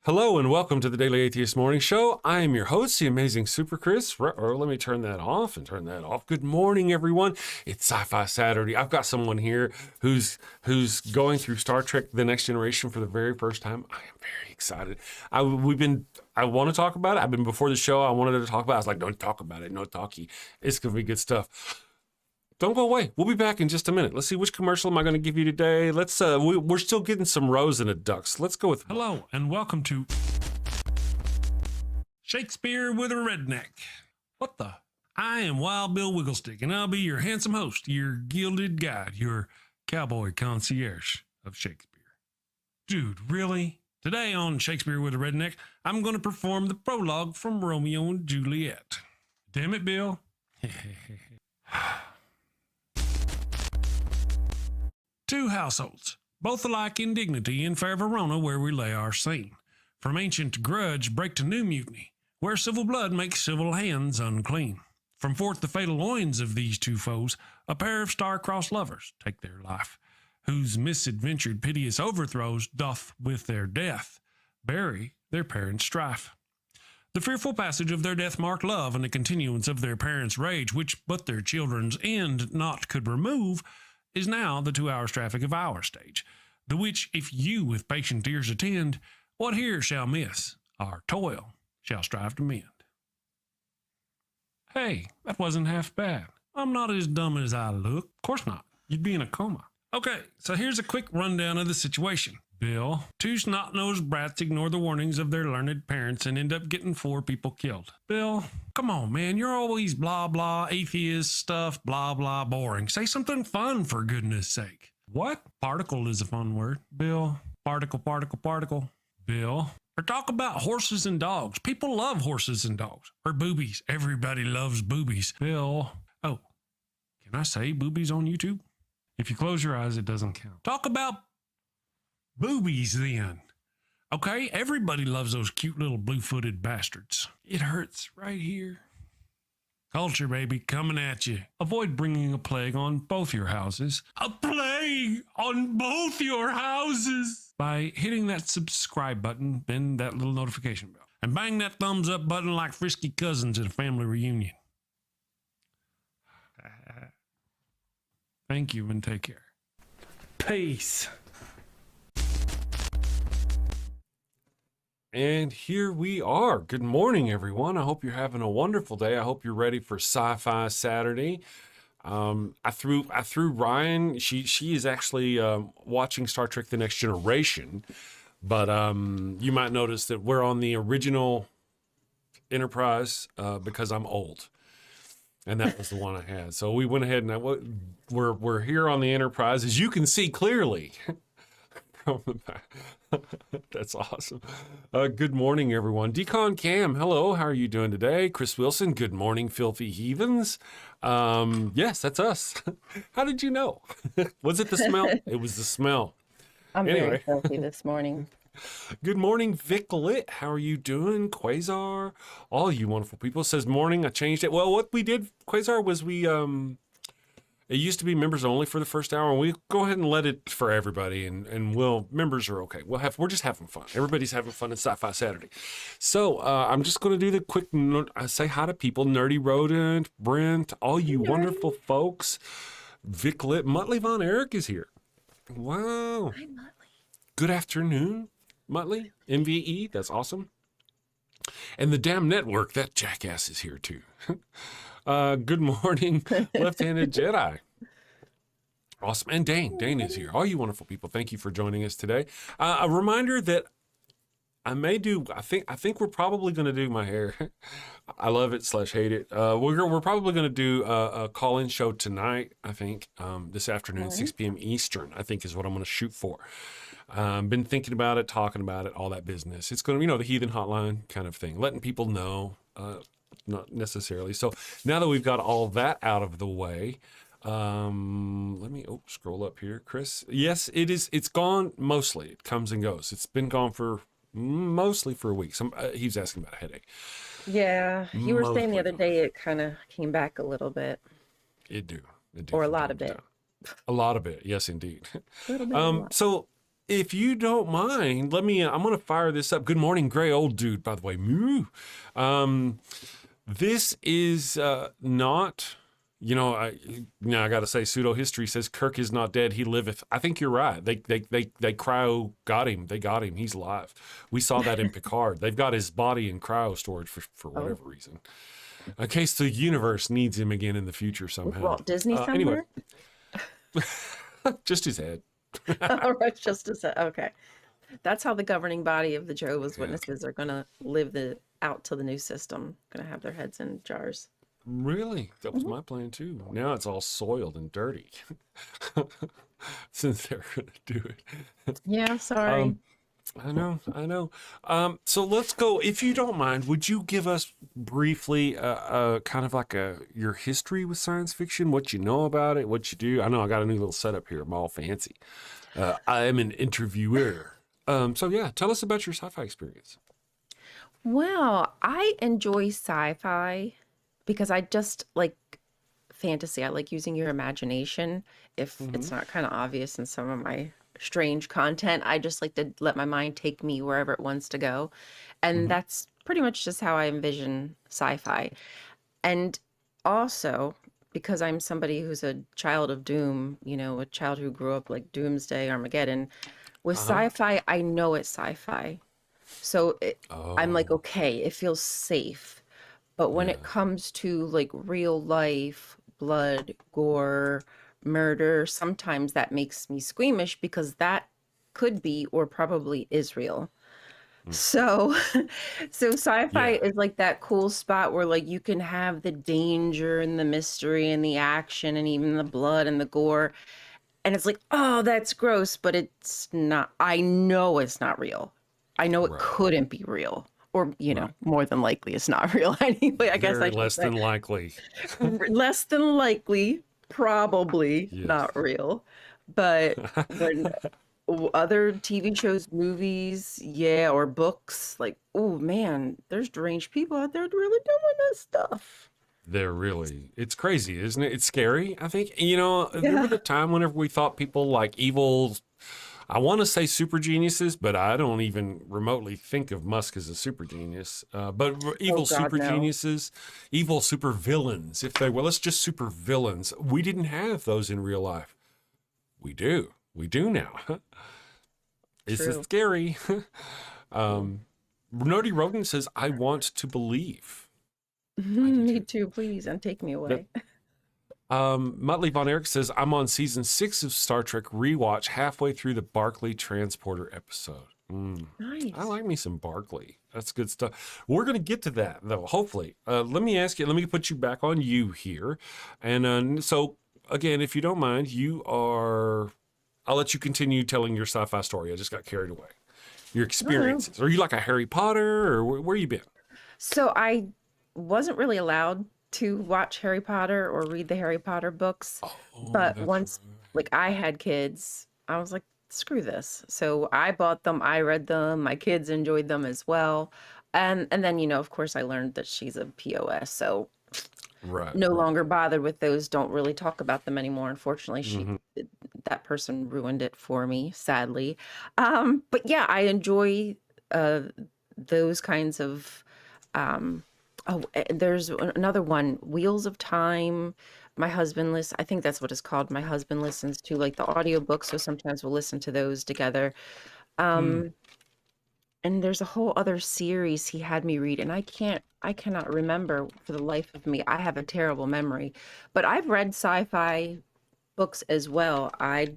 Hello and welcome to the Daily Atheist Morning Show. I am your host, the amazing Super Chris. Or let me turn that off and turn that off. Good morning, everyone. It's Sci-Fi Saturday. I've got someone here who's going through Star Trek: The Next Generation for the very first time. I am very excited. I want to talk about it. I've been before the show. I wanted to talk about it. I was like, don't talk about it. No talkie. It's gonna be good stuff. Don't go away. We'll be back in just a minute. Let's see, which commercial am I going to give you today? Let's we're still getting some rows and a ducks. Let's go with hello and welcome to Shakespeare with a Redneck. What the? I am Wild Bill Wigglestick, and I'll be your handsome host, your gilded guide, your cowboy concierge of Shakespeare. Dude, really? Today on Shakespeare with a Redneck, I'm going to perform the prologue from Romeo and Juliet. Damn it, Bill. Two households, both alike in dignity in fair Verona, where we lay our scene. From ancient grudge break to new mutiny, where civil blood makes civil hands unclean. From forth the fatal loins of these two foes, a pair of star-crossed lovers take their life, whose misadventured piteous overthrows doth with their death bury their parents' strife. The fearful passage of their death-marked love and the continuance of their parents' rage, which but their children's end not could remove, is now the 2 hours traffic of our stage, the which if you with patient ears attend, what here shall miss, our toil shall strive to mend. Hey, that wasn't half bad. I'm not as dumb as I look. Of course not. You'd be in a coma. Okay, so here's a quick rundown of the situation. Bill, two snot-nosed brats ignore the warnings of their learned parents and end up getting 4 people killed. Bill, come on, man, you're always blah, blah, atheist stuff, blah, blah, boring. Say something fun, for goodness sake. What? Particle is a fun word. Bill, particle. Bill, or talk about horses and dogs. People love horses and dogs. Or boobies. Everybody loves boobies. Bill, oh, can I say boobies on YouTube? If you close your eyes, it doesn't count. Talk about boobies then. Okay, everybody loves those cute little blue-footed bastards. It hurts right here. Culture, baby, coming at you. Avoid bringing a plague on both your houses. A plague on both your houses! By hitting that subscribe button, then that little notification bell. And bang that thumbs up button like frisky cousins at a family reunion. Thank you and take care. Peace. And here we are. Good morning, everyone. I hope you're having a wonderful day. I hope you're ready for Sci-Fi Saturday. I threw Rion. She is actually watching Star Trek: The Next Generation, but you might notice that we're on the original Enterprise because I'm old, and that was the one I had. So we went ahead and we're here on the Enterprise, as you can see clearly. From the back. That's awesome. Good morning, everyone. Decon Cam, hello. How are you doing today? Chris Wilson, good morning, filthy heathens. Yes, that's us. How did you know? Was it the smell? It was the smell. I'm very filthy this morning. Good morning, Vic Lit. How are you doing? Quasar, all you wonderful people. It says morning. I changed it. Well, what we did, Quasar, was it used to be members only for the first hour, and we go ahead and let it for everybody, and members are okay. We're just having fun. Everybody's having fun in Sci-Fi Saturday. So I'm just going to do the quick say hi to people. Nerdy Rodent, Brent, all you wonderful folks. Vic Lit, Muttley Von Erich is here. Wow. Hi, Muttley. Good afternoon, Muttley. MVE, that's awesome. And the damn network, that jackass is here too. Good morning, Left-Handed Jedi. Awesome. And Dane is here. All you wonderful people, thank you for joining us today. A reminder that I think we're probably going to do my hair. I love it / hate it. We're probably going to do a call-in show tonight, I think, this afternoon, 6 p.m. Eastern, I think is what I'm going to shoot for. Been thinking about it, talking about it, all that business. It's going to, the heathen hotline kind of thing, letting people know, not necessarily. So now that we've got all that out of the way, let me scroll up here, Chris. Yes, it is. It's gone mostly. It comes and goes. It's been gone for mostly for a week. He was asking about a headache. Yeah, you were saying the other day it kind of came back a little bit. It do. Or a lot of it. A lot of it, yes, indeed. A little bit. So if you don't mind, I'm going to fire this up. Good morning, gray old dude, by the way. Moo. This is not, I got to say, pseudo history says Kirk is not dead. He liveth. I think you're right. They cryo got him. They got him. He's alive. We saw that in Picard. They've got his body in cryo storage for whatever reason. In case the universe needs him again in the future somehow. Walt Disney somewhere? Anyway. Just his head. All right, just a sec. Okay. That's how the governing body of the Jehovah's Witnesses are going to live out to the new system. Going to have their heads in jars. Really? That was my plan too. Now it's all soiled and dirty. Since they're going to do it. Yeah, sorry. I know. So let's go. If you don't mind, would you give us briefly kind of like your history with science fiction, what you know about it, what you do? I know I got a new little setup here. I'm all fancy. I am an interviewer. So yeah, tell us about your sci-fi experience. Well, I enjoy sci-fi because I just like fantasy. I like using your imagination. If it's not kind of obvious in some of my strange content, I just like to let my mind take me wherever it wants to go. And that's pretty much just how I envision sci-fi. And also, because I'm somebody who's a child of doom, a child who grew up like Doomsday, Armageddon, with sci-fi, I know it's sci-fi. So I'm like, okay, it feels safe. But when it comes to like real life, blood, gore, murder, sometimes that makes me squeamish because that could be or probably is real. So sci-fi is like that cool spot where like you can have the danger and the mystery and the action and even the blood and the gore. And it's like, oh, that's gross, but it's not. I know it's not real. I know it couldn't be real. Or, more than likely it's not real anyway. I guess I should less say. than likely. Less than likely, probably not real. But when other TV shows, movies, or books, like, oh man, there's deranged people out there really doing this stuff. It's crazy, isn't it? It's scary, I think. There was a time whenever we thought people like evil, I want to say super geniuses, but I don't even remotely think of Musk as a super genius. But evil geniuses, evil super villains, if they were, let's just super villains. We didn't have those in real life. We do now. It's scary. Nerdy Rodent says, I want to believe. Me too, please, and take me away. Muttley Von Erich says, I'm on season 6 of Star Trek rewatch, halfway through the Barclay Transporter episode. Nice. I like me some Barclay. That's good stuff. We're going to get to that, though, hopefully. Let me put you back on you here. And so, again, if you don't mind, I'll let you continue telling your sci-fi story. I just got carried away. Your experiences. Are you like a Harry Potter, or where you been? So I wasn't really allowed to watch Harry Potter or read the Harry Potter books. But once like I had kids, I was like, screw this. So I bought them, I read them, my kids enjoyed them as well. And then, of course I learned that she's a POS. So no longer bothered with those, don't really talk about them anymore. Unfortunately, that person ruined it for me, sadly. But yeah, I enjoy those kinds of there's another one, Wheels of Time. My husband I think that's what it's called. My husband listens to like the audiobooks, so sometimes we'll listen to those together. And there's a whole other series he had me read, and I cannot remember for the life of me. I have a terrible memory, but I've read sci-fi books as well. I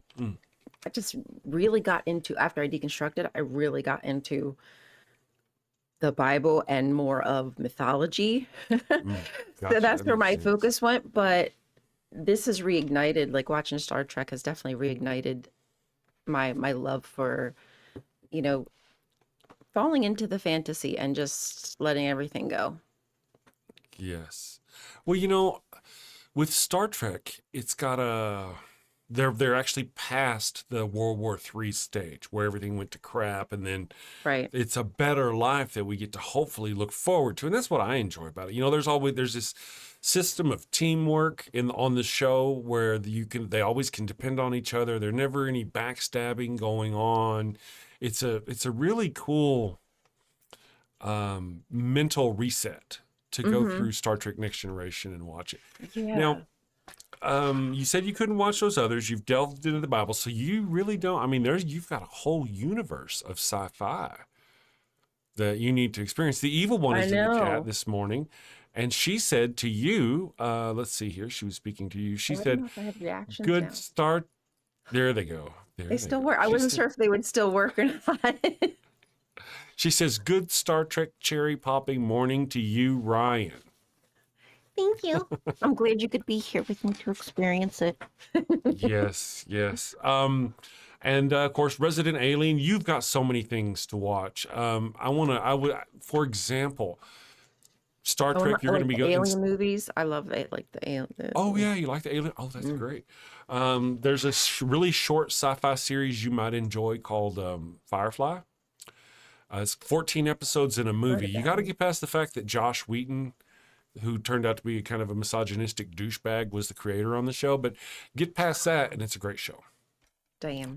just really got into, after I deconstructed, I really got into the Bible and more of mythology. So that's where my focus went. But this has reignited, like watching Star Trek has definitely reignited my love for, falling into the fantasy and just letting everything go. Yes. Well, with Star Trek, it's got they're actually past the World War III stage where everything went to crap, and then Right. it's a better life that we get to hopefully look forward to, and that's what I enjoy about it. There's this system of teamwork on the show where they always can depend on each other. There's never any backstabbing going on. It's a really cool mental reset to go through Star Trek Next Generation and watch it. Yeah. Now, you said you couldn't watch those others. You've delved into the Bible, so you really don't. I mean, you've got a whole universe of sci-fi that you need to experience. The evil one I is in the chat know. this morning, and she said to you, let's see here. She was speaking to you. She I don't said, know if I have reactions "Good now. start." There they go. There They they still go. work. I She wasn't said, sure if they would still work or not. she says, "Good Star Trek cherry popping morning to you, Ryan." Thank you. I'm glad you could be here with me to experience it. Yes, yes. And of course, Resident Alien. You've got so many things to watch. For example, Star Oh, Trek. I You're going like to be the going. alien movies. I love it. Like the alien. Oh yeah, you like the Alien? Oh, that's great. There's a really short sci-fi series you might enjoy called Firefly. It's 14 episodes in a movie. You got to get past the fact that Josh Wheaton, who turned out to be kind of a misogynistic douchebag, was the creator on the show. But get past that, and it's a great show. Damn.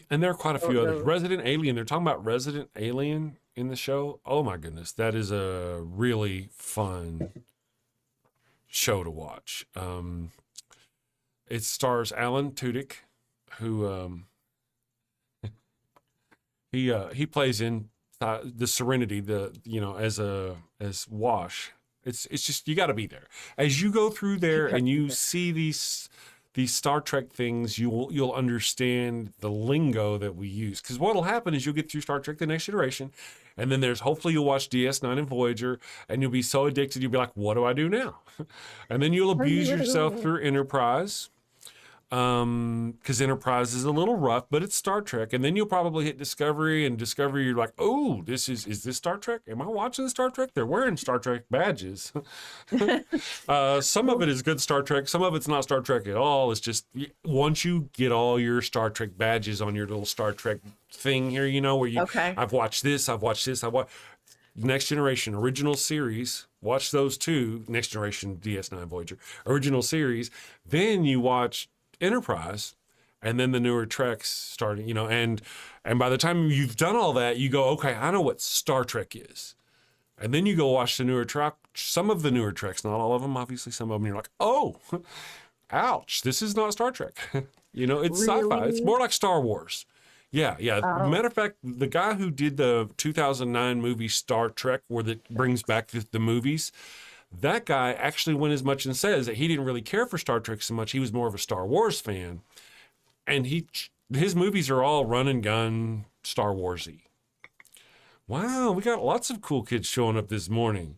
And there are quite a few others. no. Resident Alien. They're talking about Resident Alien in the show. Oh my goodness, that is a really fun show to watch. It stars Alan Tudyk, who he plays in the Serenity, as Wash. It's just you got to be there as you go through there and you see these Star Trek things. You'll understand the lingo that we use, because what'll happen is you'll get through Star Trek: The Next Generation, and then hopefully you'll watch DS9 and Voyager, and you'll be so addicted you'll be like, what do I do now? And then you'll abuse yourself through Enterprise. Because Enterprise is a little rough, but it's Star Trek. And then you'll probably hit Discovery, and Discovery, you're like, oh, is this Star Trek? Am I watching Star Trek? They're wearing Star Trek badges. Some of it is good Star Trek. Some of it's not Star Trek at all. It's just, once you get all your Star Trek badges on your little Star Trek thing here, where Okay. I've watched this, I've watched Next Generation original series, watch those two, Next Generation, DS9, Voyager, original series. Then you watch Enterprise, and then the newer Treks starting, and by the time you've done all that, you go, okay, I know what Star Trek is. And then you go watch the newer Trek, some of the newer Treks, not all of them, obviously, some of them, you're like, oh, ouch, this is not Star Trek. It's sci-fi. It's more like Star Wars. Yeah. Matter of fact, the guy who did the 2009 movie Star Trek, where that brings back the movies, that guy actually went as much and says that he didn't really care for Star Trek so much. He was more of a Star Wars fan. And his movies are all run and gun Star Wars-y. Wow, we got lots of cool kids showing up this morning.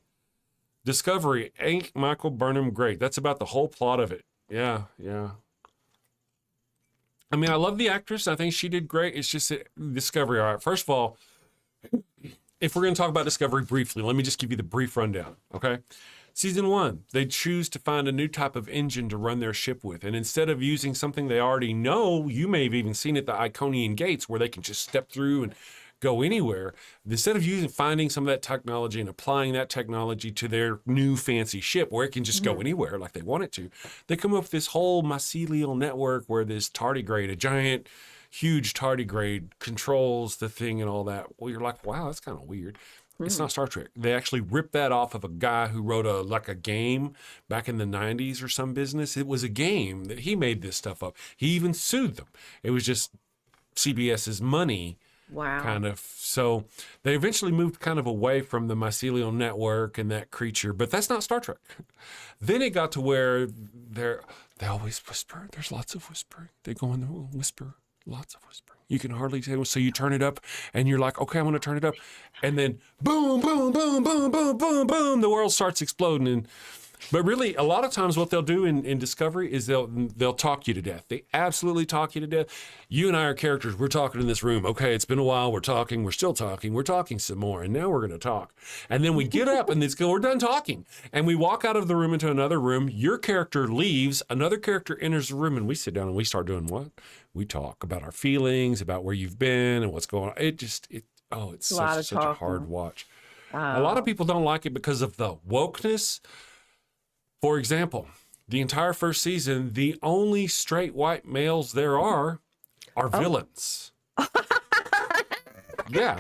Discovery, ain't Michael Burnham great? That's about the whole plot of it. Yeah. I mean, I love the actress. I think she did great. It's just Discovery. All right, first of all, if we're going to talk about Discovery briefly, let me just give you the brief rundown, okay? Season 1, they choose to find a new type of engine to run their ship with. And instead of using something they already know, you may have even seen at the Iconian gates where they can just step through and go anywhere. Instead of finding some of that technology and applying that technology to their new fancy ship where it can just go anywhere like they want it to, they come up with this whole mycelial network where this tardigrade, a giant, huge tardigrade, controls the thing and all that. Well, you're like, wow, that's kind of weird. It's not Star Trek. They actually ripped that off of a guy who wrote a game back in the 90s or some business. It was a game that he made this stuff up. He even sued them. It was just CBS's money. Wow. Kind of. So they eventually moved kind of away from the mycelial network and that creature, but that's not Star Trek. Then it got to where they always whisper. There's lots of whispering. They go in there and whisper. Lots of whispering. You can hardly tell. So you turn it up and you're like, okay, I'm going to turn it up. And then boom, boom, boom, boom, boom, boom, boom. The world starts exploding. But really, a lot of times what they'll do in Discovery is they'll talk you to death. They absolutely talk you to death. You and I are characters. We're talking in this room. Okay, it's been a while. We're talking. We're still talking. We're talking some more. And now we're going to talk. And then we get up and we're done talking. And we walk out of the room into another room. Your character leaves. Another character enters the room. And we sit down and we start doing what? We talk about our feelings, about where you've been and what's going on. It's such a hard watch. A lot of people don't like it because of the wokeness. For example, the entire first season, the only straight white males there are villains. Yeah.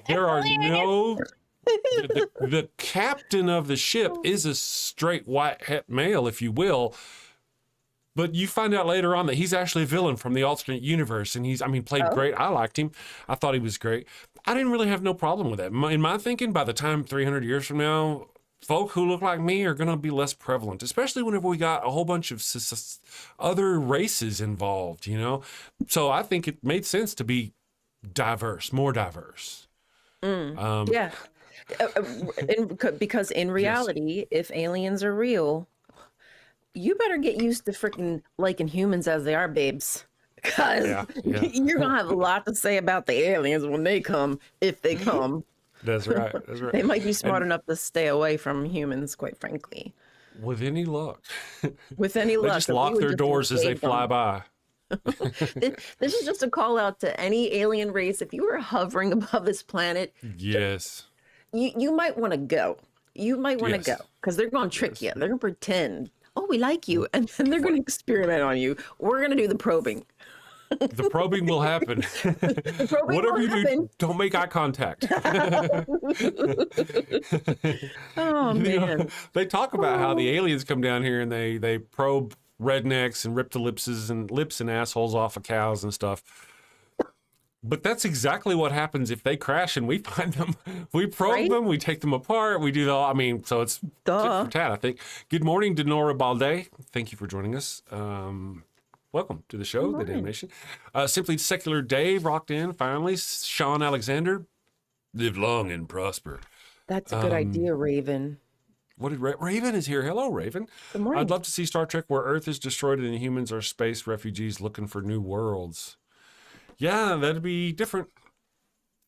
There are no... The captain of the ship is a straight white male, if you will. But you find out later on that he's actually a villain from the alternate universe. And played great. I liked him. I thought he was great. I didn't really have no problem with that. In my thinking, by the time 300 years from now, folk who look like me are going to be less prevalent, especially whenever we got a whole bunch of other races involved, So I think it made sense to be diverse, more diverse. Yeah. Because in reality, if aliens are real, you better get used to freaking liking humans as they are, babes. Because you're going to have a lot to say about the aliens when they come, if they come. That's right. They might be smart enough to stay away from humans, quite frankly. With any luck. With any luck. They just lock their doors as they fly by. This is just a call out to any alien race. If you were hovering above this planet, yes, you might want to go. You might want to go because they're going to trick you. They're going to pretend, oh, we like you, and then they're going to experiment on you. We're going to do the probing. The probing will happen. Whatever you do, don't make eye contact. Oh, man. They talk about how the aliens come down here and they probe rednecks and rip the lips and assholes off of cows and stuff. But that's exactly what happens if they crash and we find them. We probe them, we take them apart, we do so it's tit for tat, I think. Good morning, Denora Balde. Thank you for joining us. Welcome to the show, The Damnation. Simply Secular Dave rocked in, finally. Sean Alexander, live long and prosper. That's a good idea, Raven. What did Raven is here. Hello, Raven. Good morning. I'd love to see Star Trek where Earth is destroyed and the humans are space refugees looking for new worlds. Yeah, that'd be different.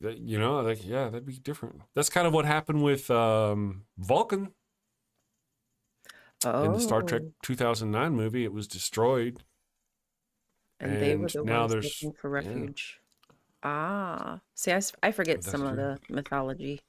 That'd be different. That's kind of what happened with Vulcan. In the Star Trek 2009 movie. It was destroyed. And they were the ones looking for refuge. Yeah. See, I forget some of the mythology.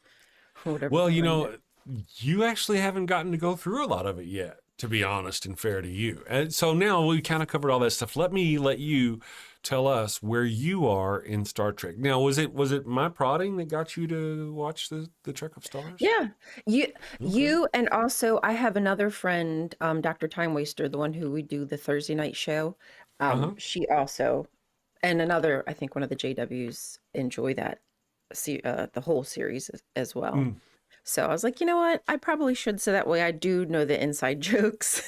Whatever. Well, you actually haven't gotten to go through a lot of it yet, to be honest and fair to you. And so now we kind of covered all that stuff. Let you tell us where you are in Star Trek. Now, was it my prodding that got you to watch the Trek of Stars? Yeah, you, and also I have another friend, Dr. Time Waster, the one who we do the Thursday night show. She also, and another, I think one of the JWs enjoy that, the whole series as well. So I was like, you know what? I probably should, so that way I do know the inside jokes.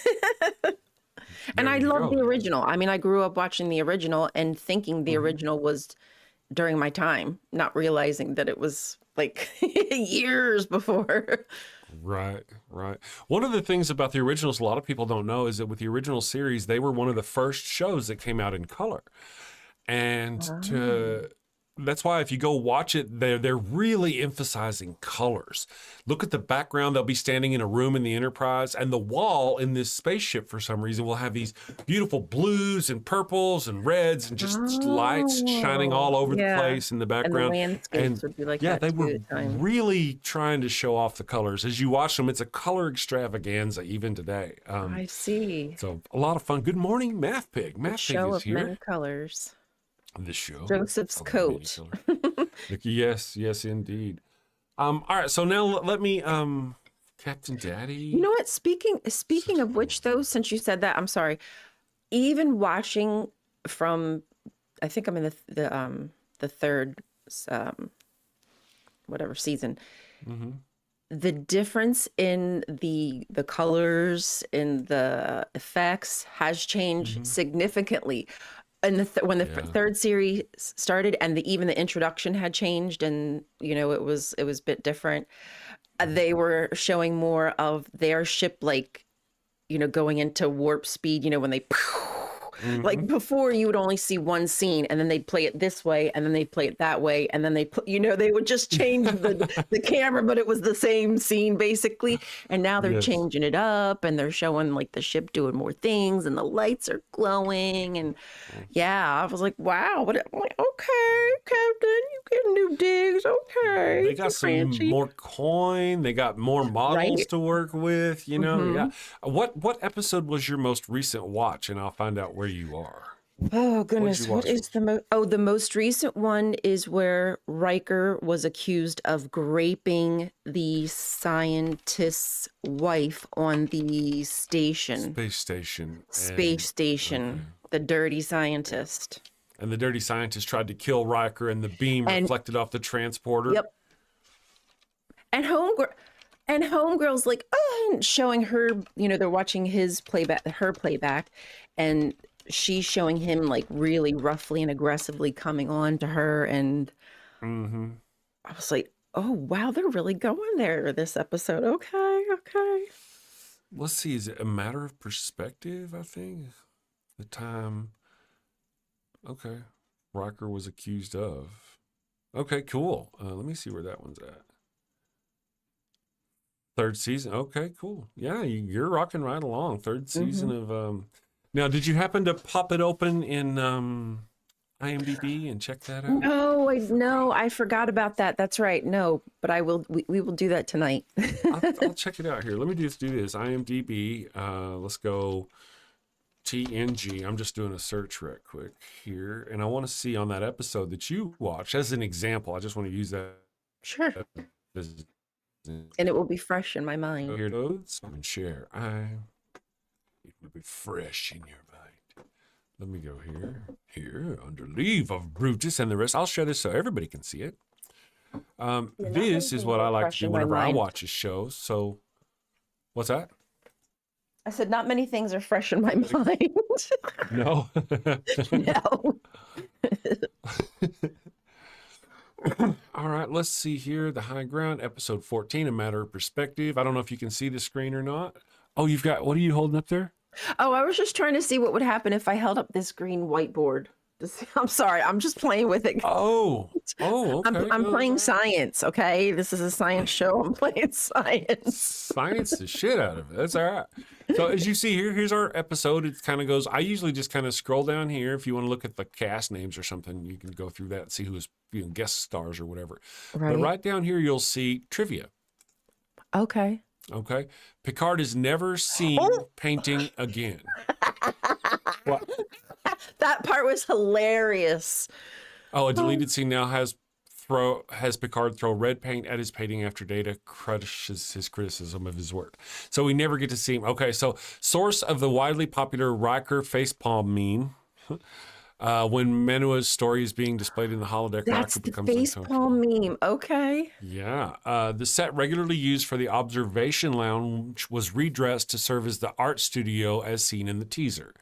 And I love the original. I grew up watching the original and thinking the original was during my time, not realizing that it was like years before. Right. One of the things about the originals a lot of people don't know is that with the original series, they were one of the first shows that came out in color. And that's why if you go watch it, they're really emphasizing colors. Look at the background. They'll be standing in a room in the Enterprise, and the wall in this spaceship, for some reason, will have these beautiful blues and purples and reds and just lights shining all over the place in the background. And the landscapes would be like that they too were at times. really trying to show off the colors. As you watch them, it's a color extravaganza even today. I see. So a lot of fun. Good morning, Math Pig. Math Pig Show is of here. many colors. The show. Joseph's coat. Yes, indeed. All right, so now let me, Captain Daddy. You know what? Speaking of which, though, since you said that, I'm sorry. Even watching from, I think I'm in the third, whatever season. The difference in the colors, in the effects has changed significantly. And when the third series started, and even the introduction had changed, and it was a bit different. they were showing more of their ship, like, going into warp speed, when they like before you would only see one scene and then they'd play it this way and then they'd play it that way and then they would just change the camera, but it was the same scene basically. And now they're Yes. changing it up and they're showing like the ship doing more things and the lights are glowing. And yeah, I was like, wow. But I'm like, okay, Captain, you get new digs. Okay. They got some Franchi. more coin. They got more models Right. to work with. Yeah. Mhm. What episode was your most recent watch? And I'll find out where you are. Oh goodness, you what watch is the most recent one is where Riker was accused of raping the scientist's wife on the station, Space station. space station, the dirty scientist. And the dirty scientist tried to kill Riker, and the beam And- reflected off the transporter. Yep. And homegirl's like, oh, and showing her, they're watching her playback, and she's showing him like really roughly and aggressively coming on to her. And Mm-hmm. I was like, oh, wow, they're really going there this episode. Okay. Let's see. Is it a matter of perspective? I think the time. Okay, Riker was accused of. Okay, cool. Let me see where that one's at. Third season. Okay, cool. Yeah, you're rocking right along. Third season of. Now, did you happen to pop it open in IMDb and check that out? No, I forgot about that. That's right. No, but I will. We will do that tonight. I'll check it out here. Let me just do this. IMDb. Let's go TNG. I'm just doing a search right quick here, and I want to see on that episode that you watched as an example. I just want to use that Sure. as And it will be fresh in my mind. here loads and share. It will be fresh in your mind. Let me go here under leave of Brutus and the rest. I'll share this so everybody can see it. This is what I like to do whenever I watch a show. So, what's that? I said, not many things are fresh in my mind. No. No. All right, let's see here. The High Ground, episode 14, A Matter of Perspective. I don't know if you can see the screen or not. Oh, you've got, what are you holding up there? Oh, I was just trying to see what would happen if I held up this green whiteboard. I'm sorry. I'm just playing with it. Oh, okay. I'm No, playing no. science. Okay. This is a science show. I'm playing science. Science the shit out of it. That's all right. So as you see here, here's our episode. It kind of goes, I usually just kind of scroll down here. If you want to look at the cast names or something, you can go through that and see who's guest stars or whatever. Right. But right down here, you'll see trivia. Okay. Okay. Picard is never seen painting again. What? That part was hilarious. Oh, a deleted scene now has Picard throw red paint at his painting after Data crushes his criticism of his work. So we never get to see him. Okay, so source of the widely popular Riker facepalm meme. When Menua's story is being displayed in the holodeck, That's Riker the becomes uncomfortable. facepalm meme. Okay. Yeah. The set regularly used for the observation lounge was redressed to serve as the art studio as seen in the teaser.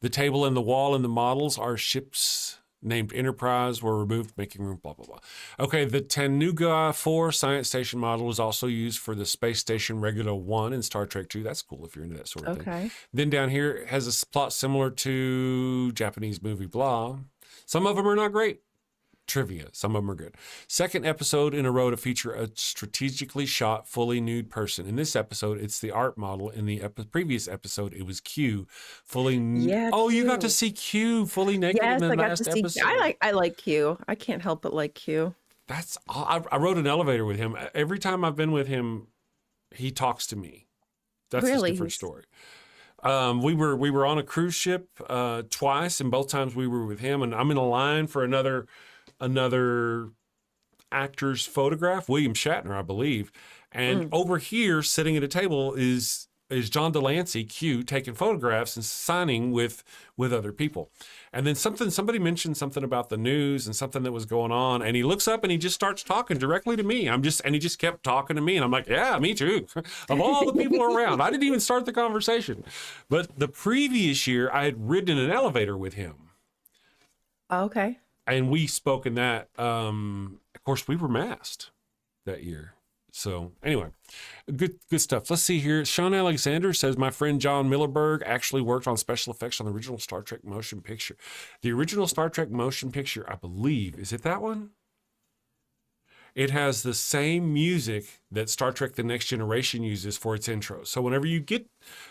The table and the wall and the models are ships named Enterprise were removed, making room, blah, blah, blah. Okay, the Tanuga 4 science station model was also used for the space station Regular 1 in Star Trek 2. That's cool if you're into that sort of thing. Okay. Then down here it has a plot similar to Japanese movie blah. Some of them are not great. Trivia. Some of them are good. Second episode in a row to feature a strategically shot, fully nude person. In this episode, it's the art model. In the previous episode, it was Q, fully nude. Yeah, Oh, you got Q. to see Q fully naked Yes, in the I got last to see. episode. I like Q. I can't help but like Q. That's. I rode an elevator with him. Every time I've been with him, he talks to me. That's Really? a different story. We were on a cruise ship twice, and both times we were with him. And I'm in a line for another actor's photograph, William Shatner, I believe. And over here, sitting at a table, is John Delancey, Q, taking photographs and signing with other people. And then somebody mentioned something about the news and something that was going on, and he looks up and he just starts talking directly to me. And he just kept talking to me, and I'm like, yeah, me too. Of all the people around, I didn't even start the conversation. But the previous year, I had ridden in an elevator with him. Okay. And we spoke in that. Of course, we were masked that year. So anyway, good stuff. Let's see here. Sean Alexander says, my friend John Millerberg actually worked on special effects on the original Star Trek motion picture. The original Star Trek motion picture, I believe, is it that one? It has the same music that Star Trek The Next Generation uses for its intro. So whenever you get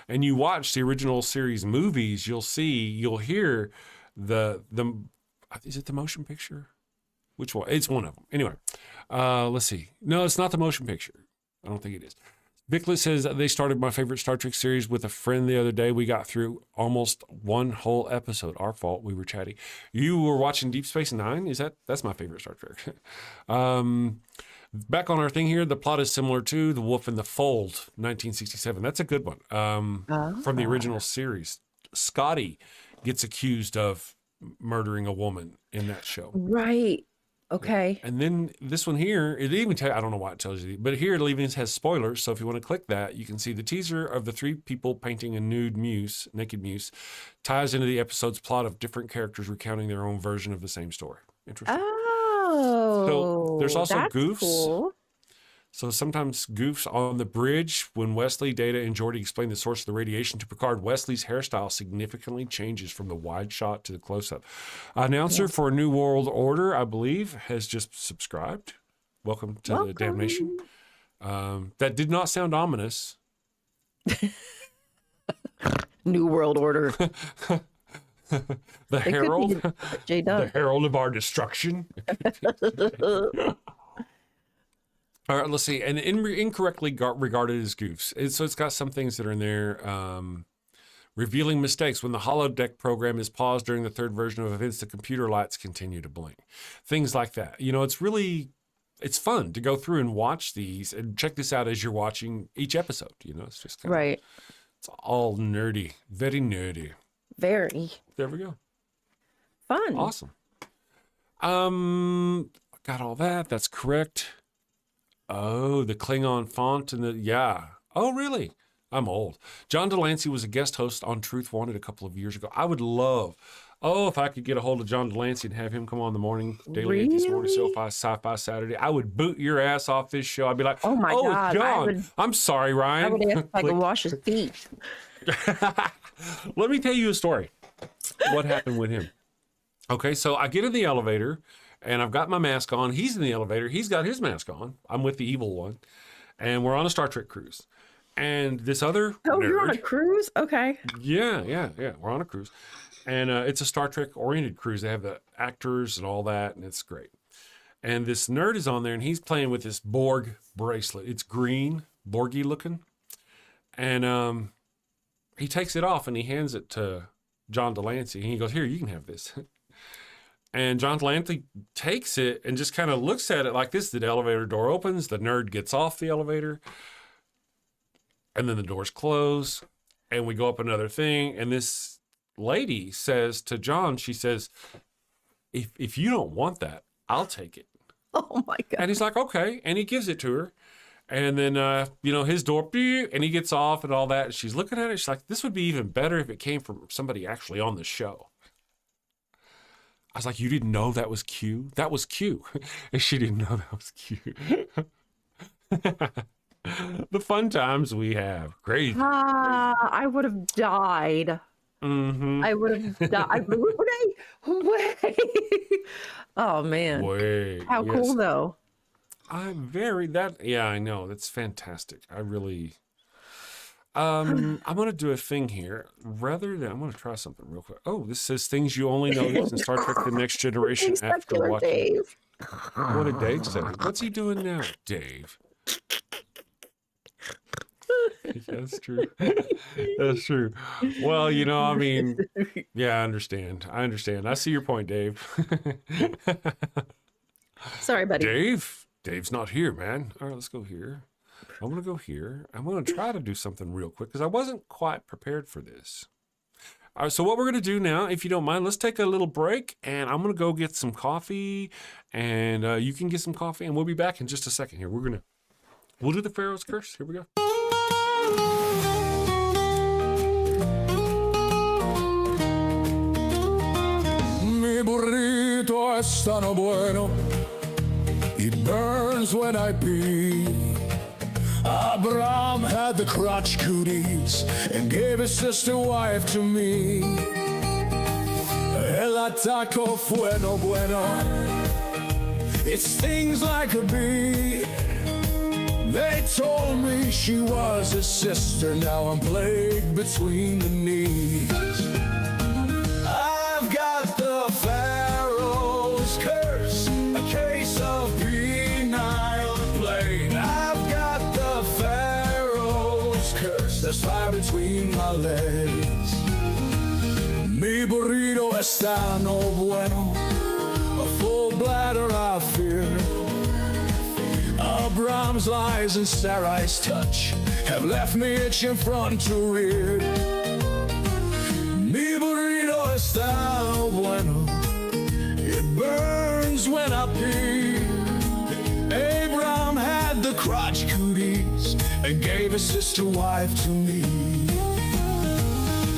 and you watch the original series movies, you'll hear the is it the motion picture? Which one? It's one of them. Anyway, let's see. No, it's not the motion picture. I don't think it is. Bicklet says they started my favorite Star Trek series with a friend the other day. We got through almost one whole episode. Our fault. We were chatty. You were watching Deep Space Nine? That's my favorite Star Trek. Back on our thing here, the plot is similar to The Wolf in the Fold, 1967. That's a good one. From the original series. Scotty gets accused of murdering a woman in that show. Right. Okay. And then this one here, it even I don't know why it tells you, but here it even has spoilers. So if you want to click that, you can see the teaser of the three people painting a naked muse, ties into the episode's plot of different characters recounting their own version of the same story. Interesting. Oh, So there's also that's goofs. cool. So sometimes goofs on the bridge when Wesley, Data, and Geordi explain the source of the radiation to Picard. Wesley's hairstyle significantly changes from the wide shot to the close-up. Announcer for New World Order, I believe, has just subscribed. Welcome to the Damnation. That did not sound ominous. New World Order. The Herald. The Herald of our destruction. All right, let's see. And incorrectly regarded as goofs. So it's got some things that are in there. Revealing mistakes. When the holodeck program is paused during the third version of events, the computer lights continue to blink. Things like that. It's fun to go through and watch these and check this out as you're watching each episode. It's just kind of, it's all nerdy. Very nerdy. Very. There we go. Fun. Awesome. Got all that. That's correct. Oh, the Klingon font and Oh, really? I'm old. John Delancey was a guest host on Truth Wanted a couple of years ago. I would love, if I could get a hold of John Delancey and have him come on the morning, Daily Atheist Morning Sci-Fi Saturday. I would boot your ass off this show. I'd be like, oh my God, John. I'm sorry, Ryan. I would ask if I could wash his feet. Let me tell you a story. What happened with him? Okay, so I get in the elevator. And I've got my mask on. He's in the elevator. He's got his mask on. I'm with the evil one. And we're on a Star Trek cruise. And this other nerd, you're on a cruise? Okay. Yeah. We're on a cruise. And it's a Star Trek-oriented cruise. They have the actors and all that, and it's great. And this nerd is on there, and he's playing with this Borg bracelet. It's green, Borgy looking. And he takes it off, and he hands it to John Delancey. And he goes, here, you can have this. And John Delancey takes it and just kind of looks at it like this. The elevator door opens. The nerd gets off the elevator. And then the doors close. And we go up another thing. And this lady says to John, she says, if you don't want that, I'll take it. Oh, my God. And he's like, okay. And he gives it to her. And then, his door, and he gets off and all that. And she's looking at it. She's like, this would be even better if it came from somebody actually on the show. I was like, you didn't know that was Q? That was Q. And she didn't know that was Q. The fun times we have. Crazy. I would have died. Mm-hmm. I would have died. Way. Oh, man. Way. How cool, though. I know. That's fantastic. I really... I'm going to do a thing here. I'm going to try something real quick. Oh, this says things you only notice in Star Trek The Next Generation after watching. Dave. What did Dave say? What's he doing now, Dave? That's true. That's true. Well, I understand. I see your point, Dave. Sorry, buddy. Dave's not here, man. All right, let's go here. I'm going to go here. I'm going to try to do something real quick because I wasn't quite prepared for this. All right, so what we're going to do now, if you don't mind, let's take a little break, and I'm going to go get some coffee, and you can get some coffee, and we'll be back in just a second here. We'll do the Pharaoh's Curse. Here we go. Mi burrito es tan bueno. It burns when I pee. Abraham had the crotch cooties and gave his sister wife to me. El ataco fue no bueno. It stings like a bee. They told me she was his sister. Now I'm plagued between the knees. I've got the Pharaoh's curse, a case of penile plague. I've got the Pharaoh's curse. There's fire between my legs. Mi burrito está no bueno. A full bladder I fear. Abraham's lies and Sarai's touch have left me itching front to rear. Mi burrito está no bueno. It burns when I pee. Abraham had the crotch cooties and gave his sister wife to me.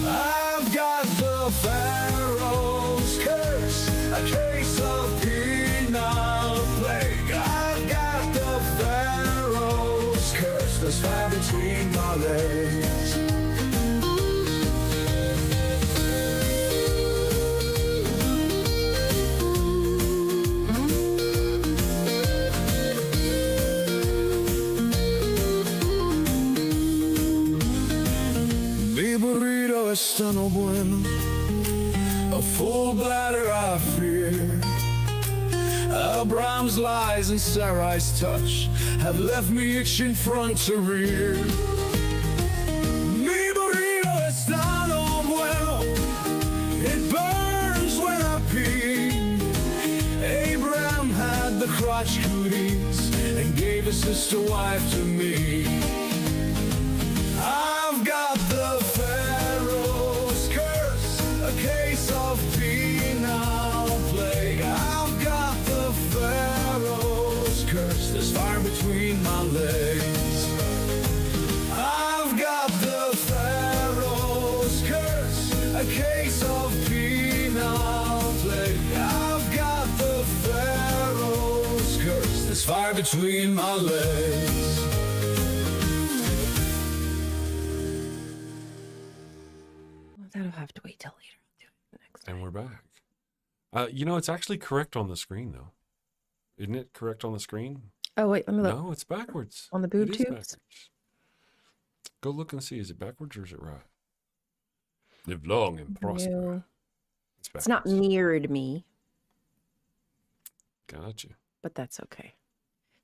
I've got the Pharaoh's curse, a case of penile plague. I've got the Pharaoh's curse, there's fire between my legs. Mi burrito está no bueno. A full bladder I fear. Abraham's lies and Sarai's touch have left me itching front to rear. Mi burrito está no bueno. It burns when I pee. Abraham had the crotch cooties and gave his sister wife to me. I've got the Pharaoh's curse, a case of penile plague. I've got the Pharaoh's curse, there's fire between my legs. I've got the Pharaoh's curse, a case of penile plague. I've got the Pharaoh's curse, there's fire between my legs. That'll have to wait till later. I'll do it next time. And we're back. You know, it's actually correct on the screen, though. Isn't it correct on the screen? Oh, wait, let me look. No, it's backwards. On the boob It is tubes? backwards. Go look and see. Is it backwards or is it right? Live long and prosper. No. It's It's not backwards. mirrored me, Gotcha. but that's okay.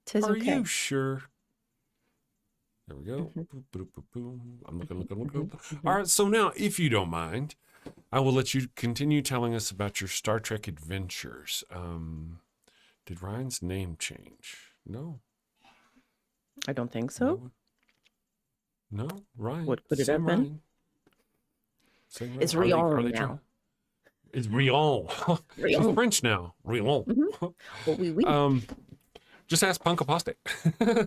'Tis Are okay. you sure? There we go. Mhm. Boop, boop, boop, boop. I'm looking. All right. So now, if you don't mind, I will let you continue telling us about your Star Trek adventures. Did Ryan's name change? No. I don't think so. No, Ryan. What could it same have been? Ryan. Same Ryan. It's Are they Rion trying- now. It's Rion. She's Rion. French now. Rion. Well, we. Just ask Punkapostic.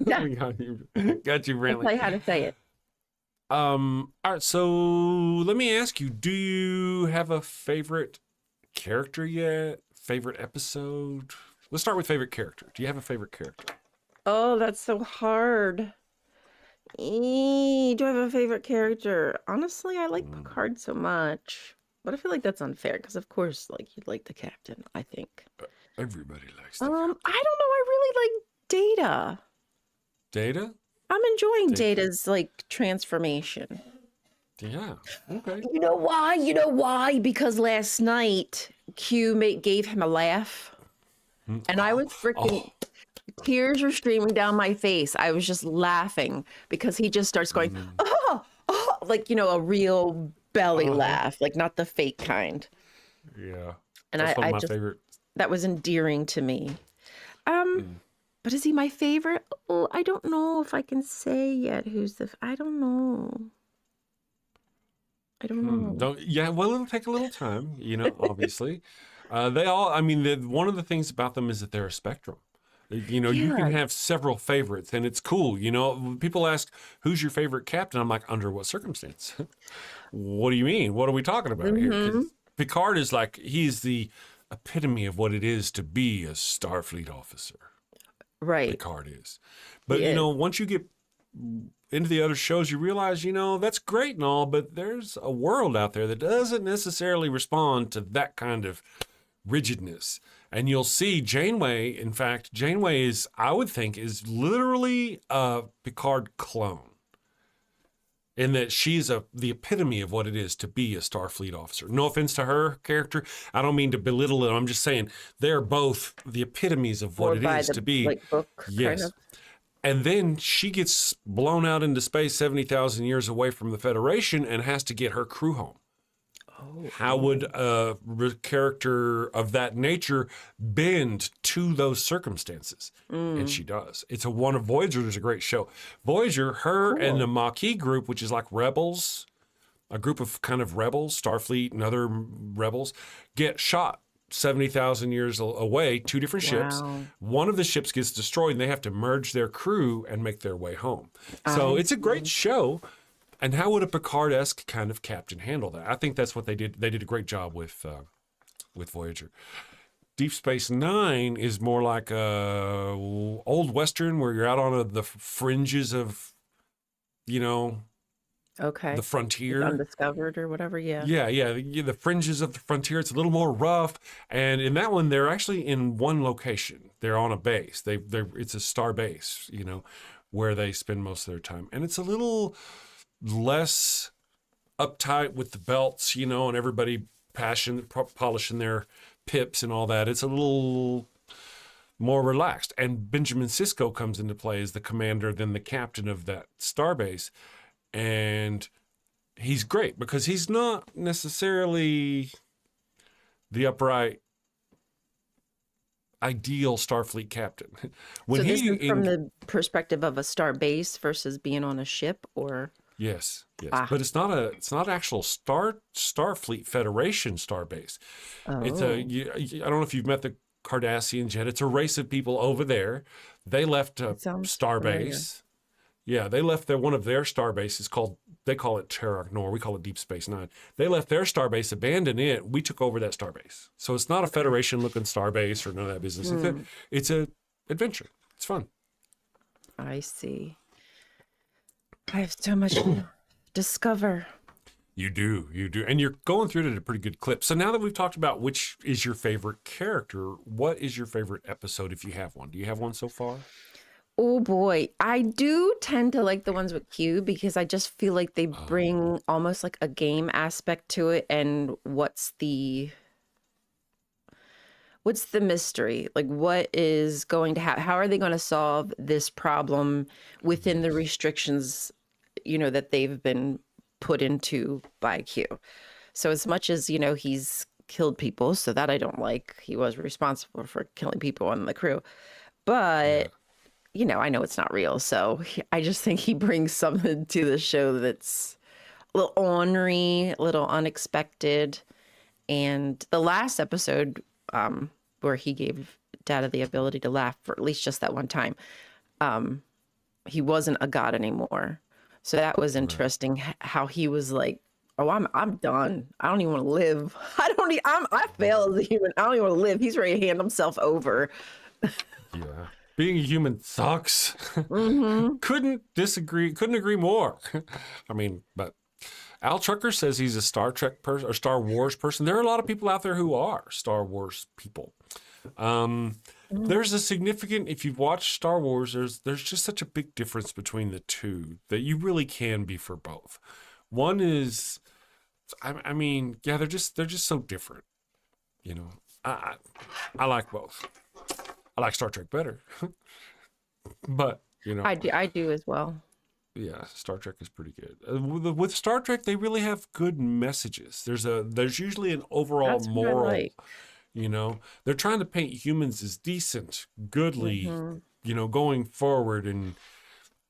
Yeah. We got you, I'll Brantley. tell you how to say it. All right, so let me ask you, do you have a favorite character yet? Favorite episode? Let's start with favorite character. Do you have a favorite character? Oh, that's so hard. Do I have a favorite character? Honestly, I like Picard so much. But I feel like that's unfair because, of course, like you'd like the captain, I think. Everybody likes I the don't know. I really like Data. Data? I'm enjoying Data. Data's like transformation. Yeah. Okay. You know why? You know why? Because last night gave him a laugh, and I was freaking tears were streaming down my face. I was just laughing because he just starts going, oh, like a real belly laugh, like not the fake kind. Yeah. And That's one I of my just favorite. that was endearing to me. But is he my favorite? Oh, I don't know if I can say yet. I don't know. I don't know. Well, it'll take a little time, obviously. They all, I mean, one of the things about them is that they're a spectrum. You can have several favorites, and it's cool. People ask, who's your favorite captain? I'm like, under what circumstance? What do you mean? What are we talking about here? 'Cause Picard is like, he's the epitome of what it is to be a Starfleet officer. Right. Picard is. But, He is. once you get into the other shows, you realize, that's great and all, but there's a world out there that doesn't necessarily respond to that kind of rigidness. And you'll see Janeway, in fact, Janeway is, I would think, is literally a Picard clone. In that she's the epitome of what it is to be a Starfleet officer. No offense to her character. I don't mean to belittle it. I'm just saying they're both the epitomes of what it is to be. Like book yes. kind of. And then she gets blown out into space 70,000 years away from the Federation and has to get her crew home. Oh. How would a character of that nature bend to those circumstances? And she does. It's one of Voyager is a great show. Voyager, her and the Maquis group, which is like rebels, a group of kind of rebels, Starfleet and other rebels, get shot 70,000 years away, two different ships. One of the ships gets destroyed and they have to merge their crew and make their way home. So it's a great show. And how would a Picard-esque kind of captain handle that? I think that's what they did. They did a great job with Voyager. Deep Space Nine is more like a old Western where you're out on the fringes of, Okay. the frontier. Undiscovered or whatever, yeah. Yeah, the fringes of the frontier. It's a little more rough. And in that one, they're actually in one location. They're on a base. It's a star base, where they spend most of their time. And it's a little less uptight with the belts, and everybody polishing their pips and all that. It's a little more relaxed. And Benjamin Sisko comes into play as the commander, then the captain of that starbase. And he's great because he's not necessarily the upright, ideal Starfleet captain. So this is from the perspective of a star base versus being on a ship, or? Yes. But it's not actual Starfleet Federation starbase. Oh. It's I don't know if you've met the Cardassians yet. It's a race of people over there. They left a starbase. Yeah, they left one of their star bases they call it Terra Nor. We call it Deep Space Nine. They left their starbase, abandoned it. We took over that starbase. So it's not a Federation-looking starbase or none of that business. It's a adventure. It's fun. I see. I have so much to discover. You do. And you're going through it at a pretty good clip. So now that we've talked about which is your favorite character, what is your favorite episode if you have one? Do you have one so far? Oh boy, I do tend to like the ones with Q because I just feel like they bring almost like a game aspect to it. And what's the mystery? Like, what is going to happen? How are they going to solve this problem within the restrictions, that they've been put into by Q? So as much as, he's killed people, so that I don't like. He was responsible for killing people on the crew. But... I know it's not real, so I just think he brings something to the show that's a little ornery, a little unexpected. And the last episode, where he gave Data the ability to laugh for at least just that one time, he wasn't a god anymore. So that was interesting. How he was like, "Oh, I'm done. I don't even want to live. I fail as a human. I don't even want to live." He's ready to hand himself over. Yeah. Being a human sucks. Couldn't agree more. I mean, but Al Trucker says he's a Star Trek person or Star Wars person. There are a lot of people out there who are Star Wars people. There's a significant, if you've watched Star Wars, there's just such a big difference between the two that you really can be for both. One is, I mean, yeah, they're just so different. I like both. I like Star Trek better, but I do as well. Yeah, Star Trek is pretty good. With Star Trek, they really have good messages. There's usually an overall moral. Like. They're trying to paint humans as decent, goodly, going forward. And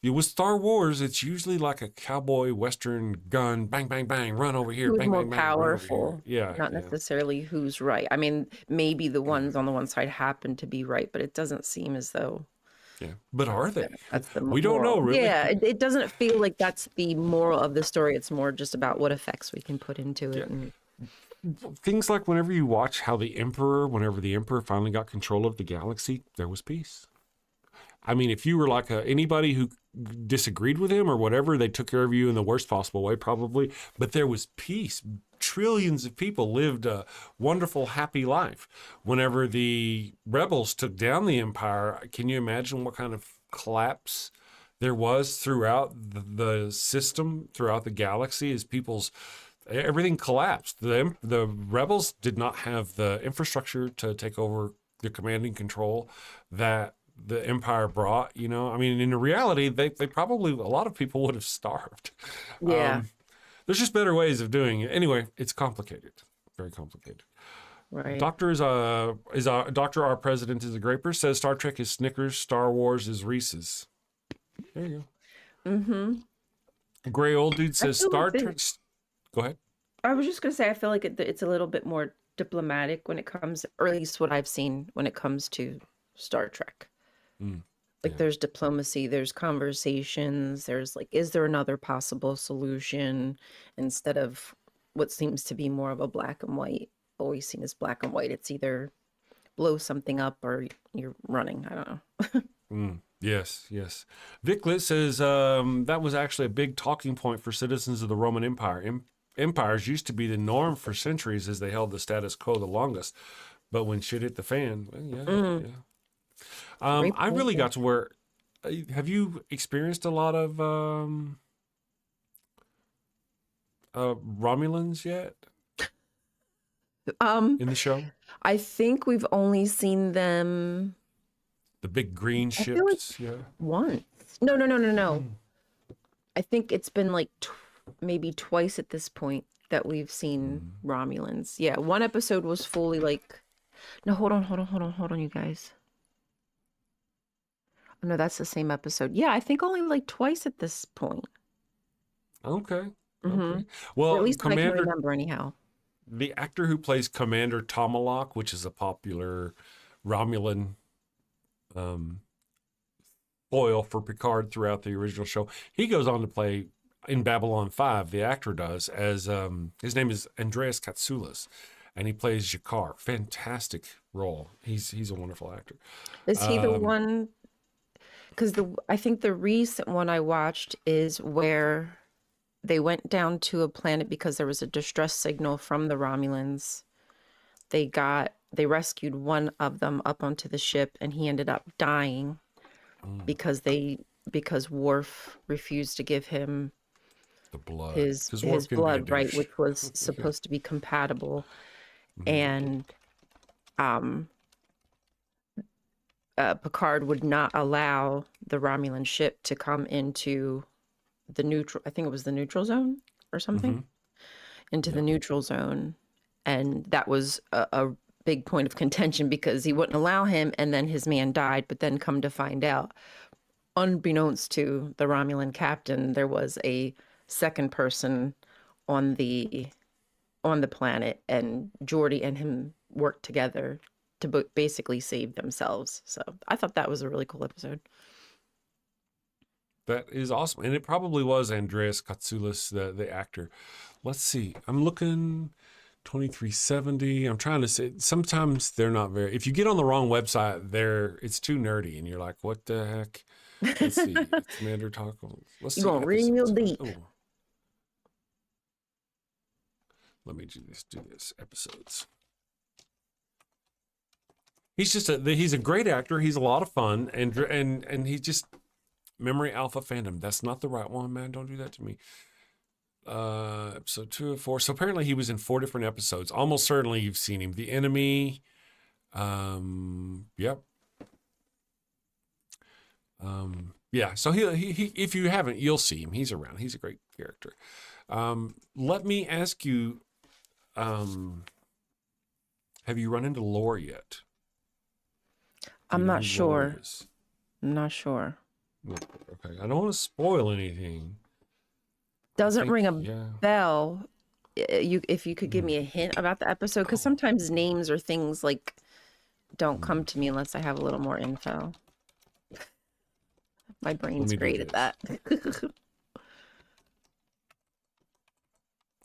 with Star Wars, it's usually like a cowboy western gun, bang, bang, bang, run over here, who's bang, more bang, bang, powerful. Yeah, not necessarily who's right. I mean, maybe the ones on the one side happen to be right, but it doesn't seem as though. Yeah, but are they? That's the we don't know, really. Yeah, it doesn't feel like that's the moral of the story. It's more just about what effects we can put into it. And... Things like whenever you watch how whenever the Emperor finally got control of the galaxy, there was peace. I mean, if you were like anybody who disagreed with him or whatever. They took care of you in the worst possible way, probably. But there was peace. Trillions of people lived a wonderful, happy life. Whenever the rebels took down the Empire, can you imagine what kind of collapse there was throughout the system, throughout the galaxy, as everything collapsed. The rebels did not have the infrastructure to take over the command and control that the Empire brought, I mean, in reality, they probably, a lot of people would have starved. Yeah. There's just better ways of doing it. Anyway, it's complicated, very complicated. Right. Dr. Our President is a Graper, says Star Trek is Snickers, Star Wars is Reese's. There you go. Mm-hmm. Gray Old Dude says Star Trek. Go ahead. I was just going to say, I feel like it's a little bit more diplomatic when it comes, or at least what I've seen when it comes to Star Trek. There's diplomacy, there's conversations, there's like, is there another possible solution instead of what seems to be more of a black and white, always seen as black and white. It's either blow something up or you're running. I don't know. Yes. Vic Lit says that was actually a big talking point for citizens of the Roman Empire. Empires used to be the norm for centuries as they held the status quo the longest. But when shit hit the fan, well, yeah. I really got to where, have you experienced a lot of Romulans yet? In the show? I think we've only seen them. The big green ships? Yeah. Once. No. I think it's been like maybe twice at this point that we've seen Romulans. Yeah, one episode was fully like, no, hold on, you guys. No, that's the same episode. Yeah, I think only like twice at this point. Okay. Mm-hmm. Well, or at least I can remember anyhow. The actor who plays Commander Tomalak, which is a popular Romulan foil for Picard throughout the original show, he goes on to play in Babylon 5, the actor does, as his name is Andreas Katsoulis, and he plays Jakar. Fantastic role. He's a wonderful actor. Is he the one? Because I think the recent one I watched is where they went down to a planet because there was a distress signal from the Romulans. They rescued one of them up onto the ship, and he ended up dying because Worf refused to give him the blood. his blood, right, which was supposed to be compatible. And Picard would not allow the Romulan ship to come into the neutral, I think it was the neutral zone or something, into the neutral zone. And that was a big point of contention because he wouldn't allow him, and then his man died. But then come to find out, unbeknownst to the Romulan captain, there was a second person on the planet, and Geordi and him worked together to basically save themselves. So I thought that was a really cool episode. That is awesome. And it probably was Andreas Katsoulis, the actor. Let's see. I'm looking 2370. I'm trying to say, sometimes they're not very, if you get on the wrong website, it's too nerdy and you're like, what the heck? Let's see. Commander Taco. Let's see. You're going real deep. Oh. Let me do this. Episodes. He's a great actor. He's a lot of fun, and he just Memory Alpha Fandom. That's not the right one, man. Don't do that to me. Episode 2 of 4. So apparently he was in 4 different episodes. Almost certainly you've seen him. The Enemy. Yep. Yeah. So he if you haven't, you'll see him. He's around. He's a great character. Let me ask you. Have you run into Lore yet? I'm not sure. I'm not sure. Okay, I don't want to spoil anything. Doesn't ring a bell. If you could give me a hint about the episode, because sometimes names or things like don't come to me unless I have a little more info. My brain's great at that.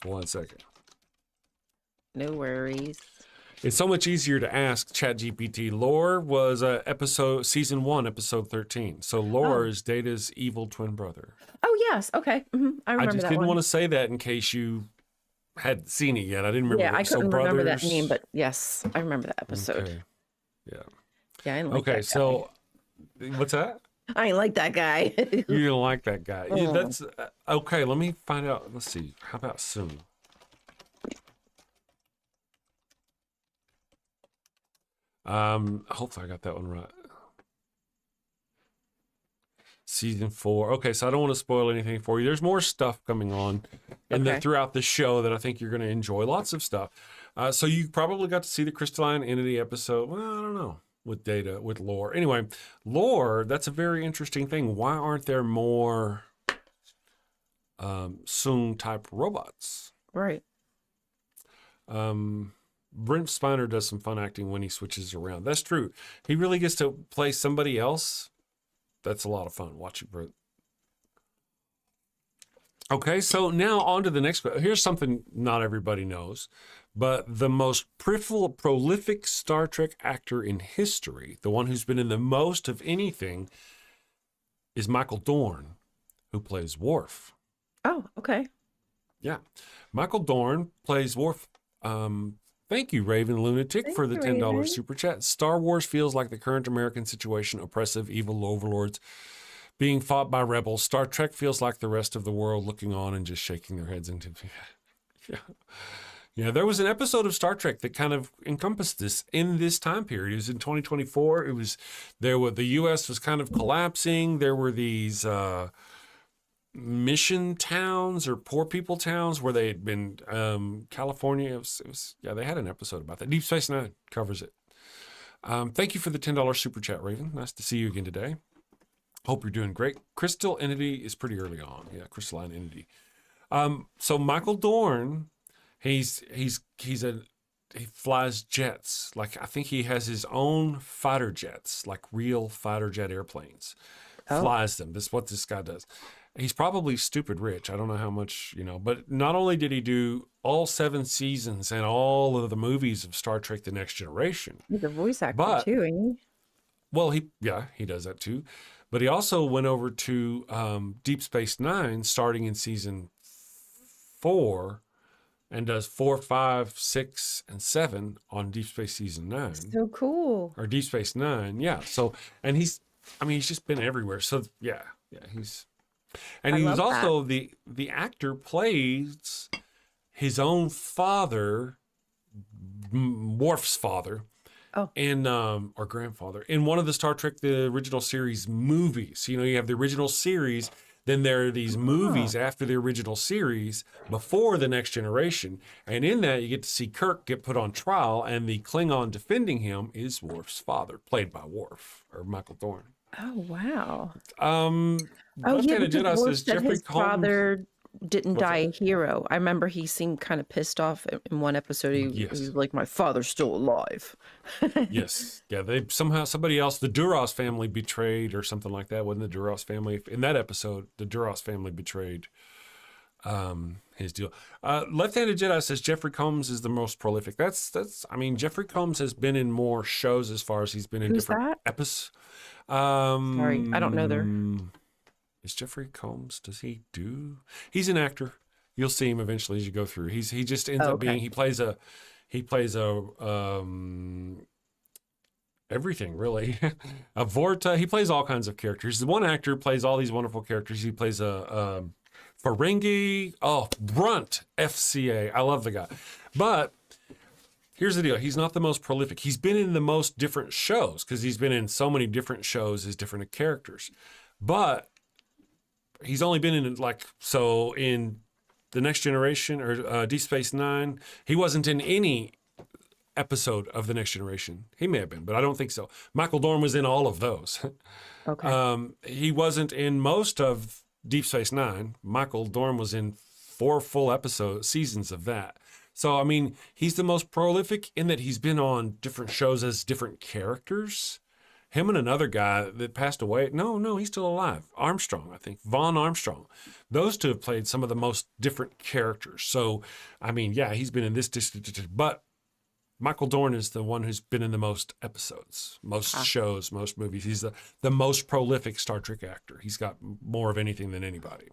1 second. No worries. It's so much easier to ask ChatGPT. Lore was season 1, episode 13. So Lore is Data's evil twin brother. Oh, yes. Okay. I remember I just that didn't one. want to say that in case you hadn't seen it yet. I didn't remember. Yeah, I So couldn't remember that brothers- name, but yes, I remember that episode. Okay. Yeah. Yeah, I didn't like Okay, that so what's that? guy. I ain't like that guy. You don't like that guy. Yeah, Oh. that's okay. Let me find out. Let's see. How about soon? Hopefully I got that one right. Season 4. Okay, so I don't want to spoil anything for you. There's more stuff coming on throughout the show that I think you're going to enjoy. Lots of stuff. So you probably got to see the Crystalline Entity episode. Well, I don't know. With Data, with Lore. Anyway, Lore, that's a very interesting thing. Why aren't there more Soong type robots? Right. Brent Spiner does some fun acting when he switches around. That's true. He really gets to play somebody else. That's a lot of fun watching Brent. Okay, so now on to the next. Here's something not everybody knows, but the most prolific Star Trek actor in history, the one who's been in the most of anything, is Michael Dorn, who plays Worf. Oh, okay. Yeah, Michael Dorn plays Worf. Thank you, Raven Lunatic, Thank for the you, $10 Raven. super chat. Star Wars feels like the current American situation, oppressive, evil overlords being fought by rebels. Star Trek feels like the rest of the world looking on and just shaking their heads into. Yeah, there was an episode of Star Trek that kind of encompassed this in this time period. It was in 2024. The U.S. was kind of collapsing. There were these mission towns or poor people towns where they had been. California. They had an episode about that. Deep Space Nine covers it. Thank you for the $10 super chat, Raven. Nice to see you again today. Hope you're doing great. Crystal Entity is pretty early on. Yeah, Crystalline Entity. So Michael Dorn, he flies jets. Like, I think he has his own fighter jets, like real fighter jet airplanes. Flies them. This is what this guy does. He's probably stupid rich. I don't know how much, but not only did he do all 7 seasons and all of the movies of Star Trek The Next Generation. He's a voice actor But- too, ain't he? Well, he does that too. But he also went over to Deep Space Nine starting in season 4 and does 4, 5, 6, and 7 on Deep Space season 9 So cool. or Deep Space Nine. Yeah. So, and he's just been everywhere. So yeah, and I he was love also the actor plays his own father, Worf's father. Oh. And or grandfather in one of the Star Trek the original series movies. You have the original series, then there are these movies after the original series before the Next Generation, and in that you get to see Kirk get put on trial, and the Klingon defending him is Worf's father, played by Worf or Michael Dorn. Oh, wow. Left-Handed because Jedi Worf says said Jeffrey his Combs. father didn't What's die a hero. I remember he seemed kind of pissed off in one episode. He Yes. was like, "My father's still alive." Yes. Yeah, somebody else, the Duras family betrayed or something like that. Wasn't the Duras family? In that episode, the Duras family betrayed his deal. Left-Handed Jedi says Jeffrey Combs is the most prolific. Jeffrey Combs has been in more shows as far as he's been in Who's different that? episodes. Sorry, I don't know there. Is Jeffrey Combs, does he do? He's an actor. You'll see him eventually as you go through. He just ends up being, he plays a everything really. A Vorta. He plays all kinds of characters. The one actor plays all these wonderful characters. He plays a Ferengi. Oh, Brunt, FCA. I love the guy. But here's the deal. He's not the most prolific. He's been in the most different shows because he's been in so many different shows as different characters. But he's only been in in The Next Generation or Deep Space Nine. He wasn't in any episode of The Next Generation. He may have been, but I don't think so. Michael Dorn was in all of those. Okay. He wasn't in most of Deep Space Nine. Michael Dorn was in 4 full seasons of that. So, he's the most prolific in that he's been on different shows as different characters. Him and another guy that passed away. No, he's still alive. Armstrong, I think. Vaughn Armstrong. Those two have played some of the most different characters. So, he's been in this, but Michael Dorn is the one who's been in the most episodes, most shows, most movies. He's the most prolific Star Trek actor. He's got more of anything than anybody.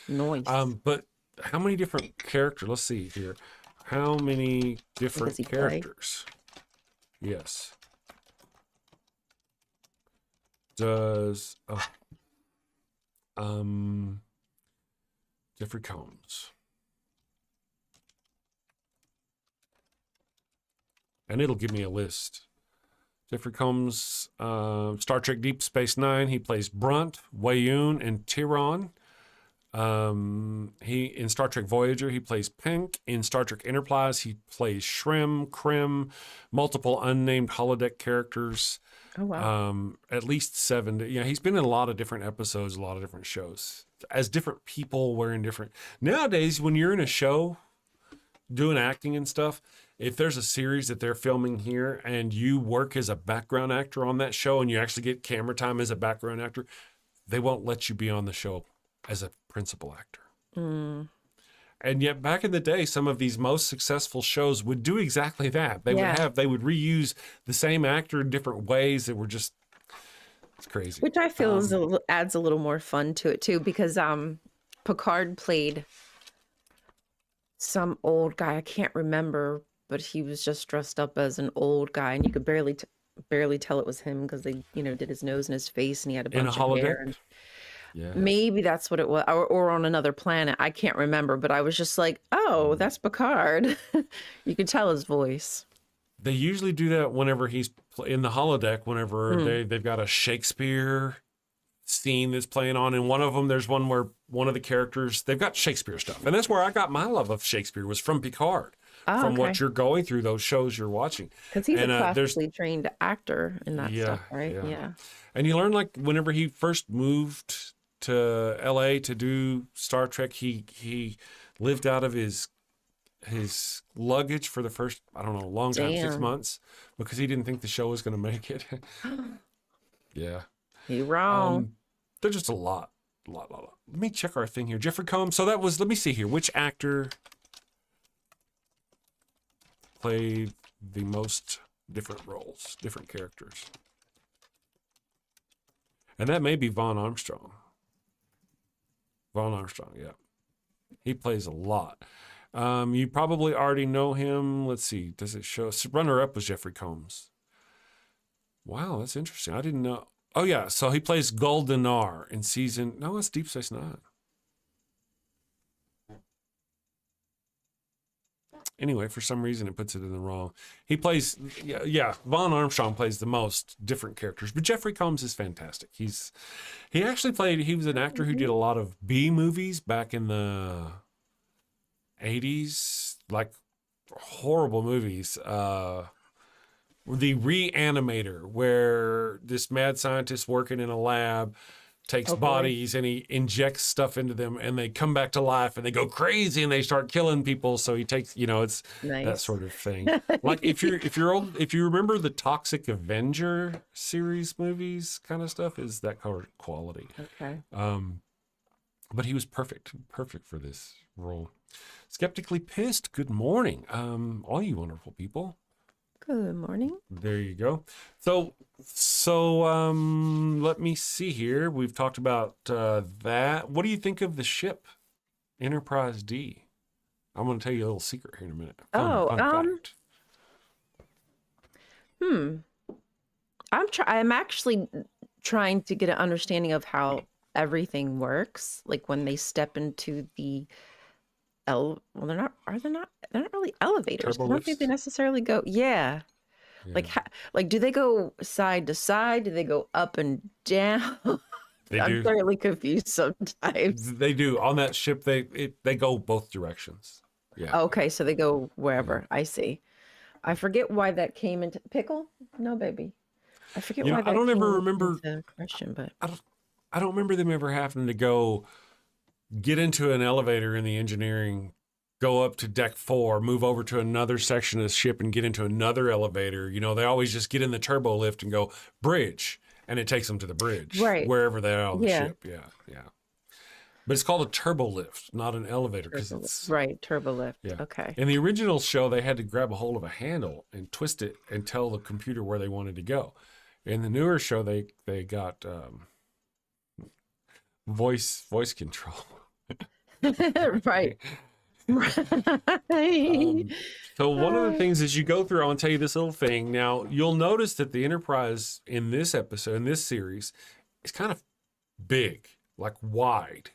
Nice. But how many different characters? Let's see here. How many different Does he play? characters? Yes. Does Jeffrey Combs. And it'll give me a list. Jeffrey Combs, Star Trek Deep Space Nine, he plays Brunt, Wayun, and Tyron. He in Star Trek Voyager, he plays Pink. In Star Trek Enterprise, he plays Shrem, Krim, multiple unnamed holodeck characters. Oh, wow. At least 7. Yeah, he's been in a lot of different episodes, a lot of different shows, as different people wearing different. Nowadays, when you're in a show doing acting and stuff, if there's a series that they're filming here and you work as a background actor on that show and you actually get camera time as a background actor, they won't let you be on the show as a principal actor. And yet back in the day, some of these most successful shows would do exactly that. They would reuse the same actor in different ways that were just, it's crazy. Which I feel adds a little more fun to it too, because Picard played some old guy. I can't remember, but he was just dressed up as an old guy, and you could barely tell it was him because they, did his nose and his face, and he had a bunch of hair. And Yeah. maybe that's what it was, or on another planet. I can't remember, but I was just like, oh, that's Picard. You could tell his voice. They usually do that whenever he's in the holodeck, whenever they've got a Shakespeare scene that's playing on. And one of them, there's one where one of the characters, they've got Shakespeare stuff. And that's where I got my love of Shakespeare, was from Picard. From what you're going through, those shows you're watching. Because he's a classically trained actor in that stuff, right? Yeah. And you learn, like, whenever he first moved to LA to do Star Trek, he lived out of his luggage for the first, I don't know, long time, 6 months, because he didn't think the show was going to make it. Yeah. You're wrong. There's just a lot. Let me check our thing here. Jeffrey Combs. So that was, let me see here. Which actor played the most different roles, different characters? And that may be Vaughn Armstrong. Vaughn Armstrong, yeah. He plays a lot. You probably already know him. Let's see. Does it show? Runner-up was Jeffrey Combs. Wow, that's interesting. I didn't know. Oh, yeah. So he plays Goldenar in season... No, it's Deep Space Nine. Anyway, for some reason, it puts it in the wrong. He plays... Yeah, Vaughn Armstrong plays the most different characters. But Jeffrey Combs is fantastic. He actually played... He was an actor who did a lot of B movies back in the 80s. Like, horrible movies. The Reanimator, where this mad scientist working in a lab takes bodies and he injects stuff into them and they come back to life and they go crazy and they start killing people. So he takes, it's that sort of thing. Like if you're old, if you remember the Toxic Avenger series movies kind of stuff, is that kind of quality. Okay. But he was perfect for this role. Skeptically Pissed. Good morning. All you wonderful people. Good morning. There you go. So let me see here. We've talked about that. What do you think of the ship, Enterprise D? I'm going to tell you a little secret here in a minute. Fun fact. I'm actually trying to get an understanding of how everything works. Like when they step into the they're not really elevators. I don't think they necessarily go. Yeah. Like do they go side to side? Do they go up and down? I'm fairly confused sometimes. They do. On that ship, they go both directions. Yeah. Okay, so they go wherever. I see. I forget why that came into pickle. No, baby. I forget why that. I don't came ever remember into the question, but I don't remember them ever having to go get into an elevator in the engineering, go up to deck 4, move over to another section of the ship and get into another elevator. They always just get in the turbo lift and go bridge, and it takes them to the bridge, right, wherever they are on the ship. Yeah. But it's called a turbo lift, not an elevator, because it's Right, turbo lift. yeah. Okay. In the original show, they had to grab a hold of a handle and twist it and tell the computer where they wanted to go. In the newer show, they got voice control. Right. Right. So one of the things as you go through, I want to tell you this little thing. Now, you'll notice that the Enterprise in this episode, in this series, is kind of big, like wide,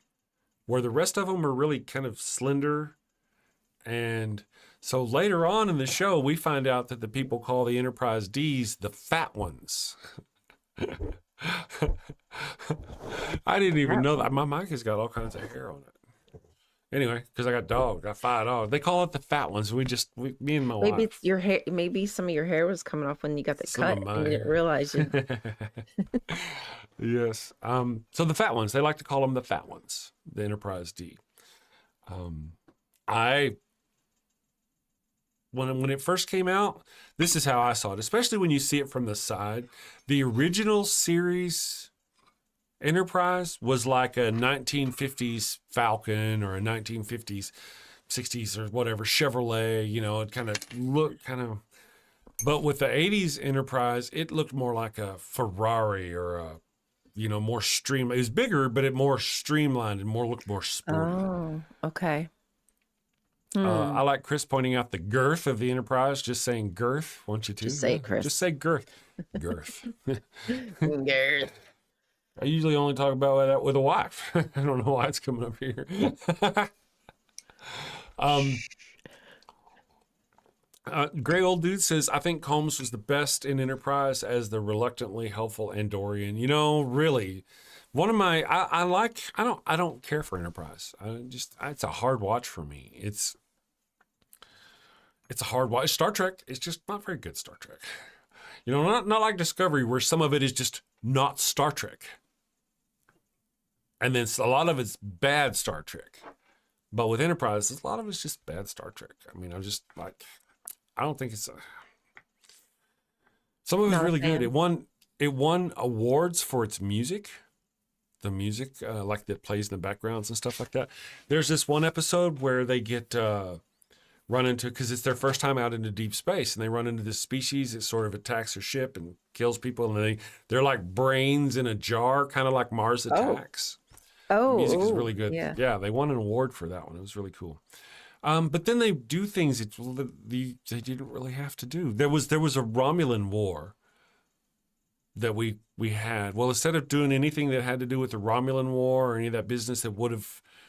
where the rest of them are really kind of slender. And so later on in the show, we find out that the people call the Enterprise Ds the fat ones. I didn't even know that. My mic has got all kinds of hair on it. Anyway, because I got 5 dogs. They call it the fat ones. Me and my Maybe wife. your hair, maybe some of your hair was coming off when you got the Some of cut my and you didn't hair. realize it. Yes. So the fat ones, they like to call them the fat ones, the Enterprise D. When it first came out, this is how I saw it, especially when you see it from the side. The original series Enterprise was like a 1950s Falcon or a 1950s, 60s or whatever Chevrolet, it kind of looked but with the 80s Enterprise, it looked more like a Ferrari or a, more streamlined. It was bigger, but it more streamlined and looked more sporty. Oh, okay. I like Chris pointing out the girth of the Enterprise, just saying girth. Want you to? Just say it, Chris. Just say girth. Girth. Girth. I usually only talk about that with a wife. I don't know why it's coming up here. Gray Old Dude says, I think Combs was the best in Enterprise as the reluctantly helpful Andorian. Really, one of my, I don't care for Enterprise. It's a hard watch for me. It's a hard watch. Star Trek is just not very good Star Trek. Not like Discovery, where some of it is just not Star Trek. And then a lot of it's bad Star Trek. But with Enterprise, a lot of it's just bad Star Trek. I don't think some of it's really good. It won awards for its music. The music, like that plays in the backgrounds and stuff like that. There's this one episode where they get run into, because it's their first time out into deep space, and they run into this species that sort of attacks their ship and kills people, and they're like brains in a jar, kind of like Mars Attacks. Oh, the music is really good. Yeah. They won an award for that one. It was really cool. But then they do things they didn't really have to do. There was a Romulan war that we had. Well, instead of doing anything that had to do with the Romulan war or any of that business that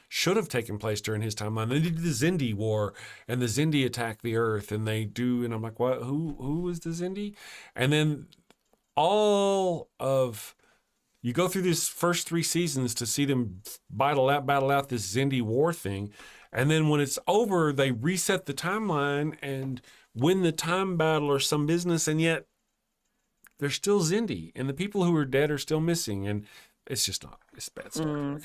should have taken place during his timeline, they did the Xindi war, and the Xindi attacked the Earth, and and I'm like, what? Who is the Xindi? And then you go through these first 3 seasons to see them battle out this Xindi war thing. And then when it's over, they reset the timeline and win the time battle or some business. And yet they're still Xindi, and the people who are dead are still missing. And it's just it's bad Star Trek.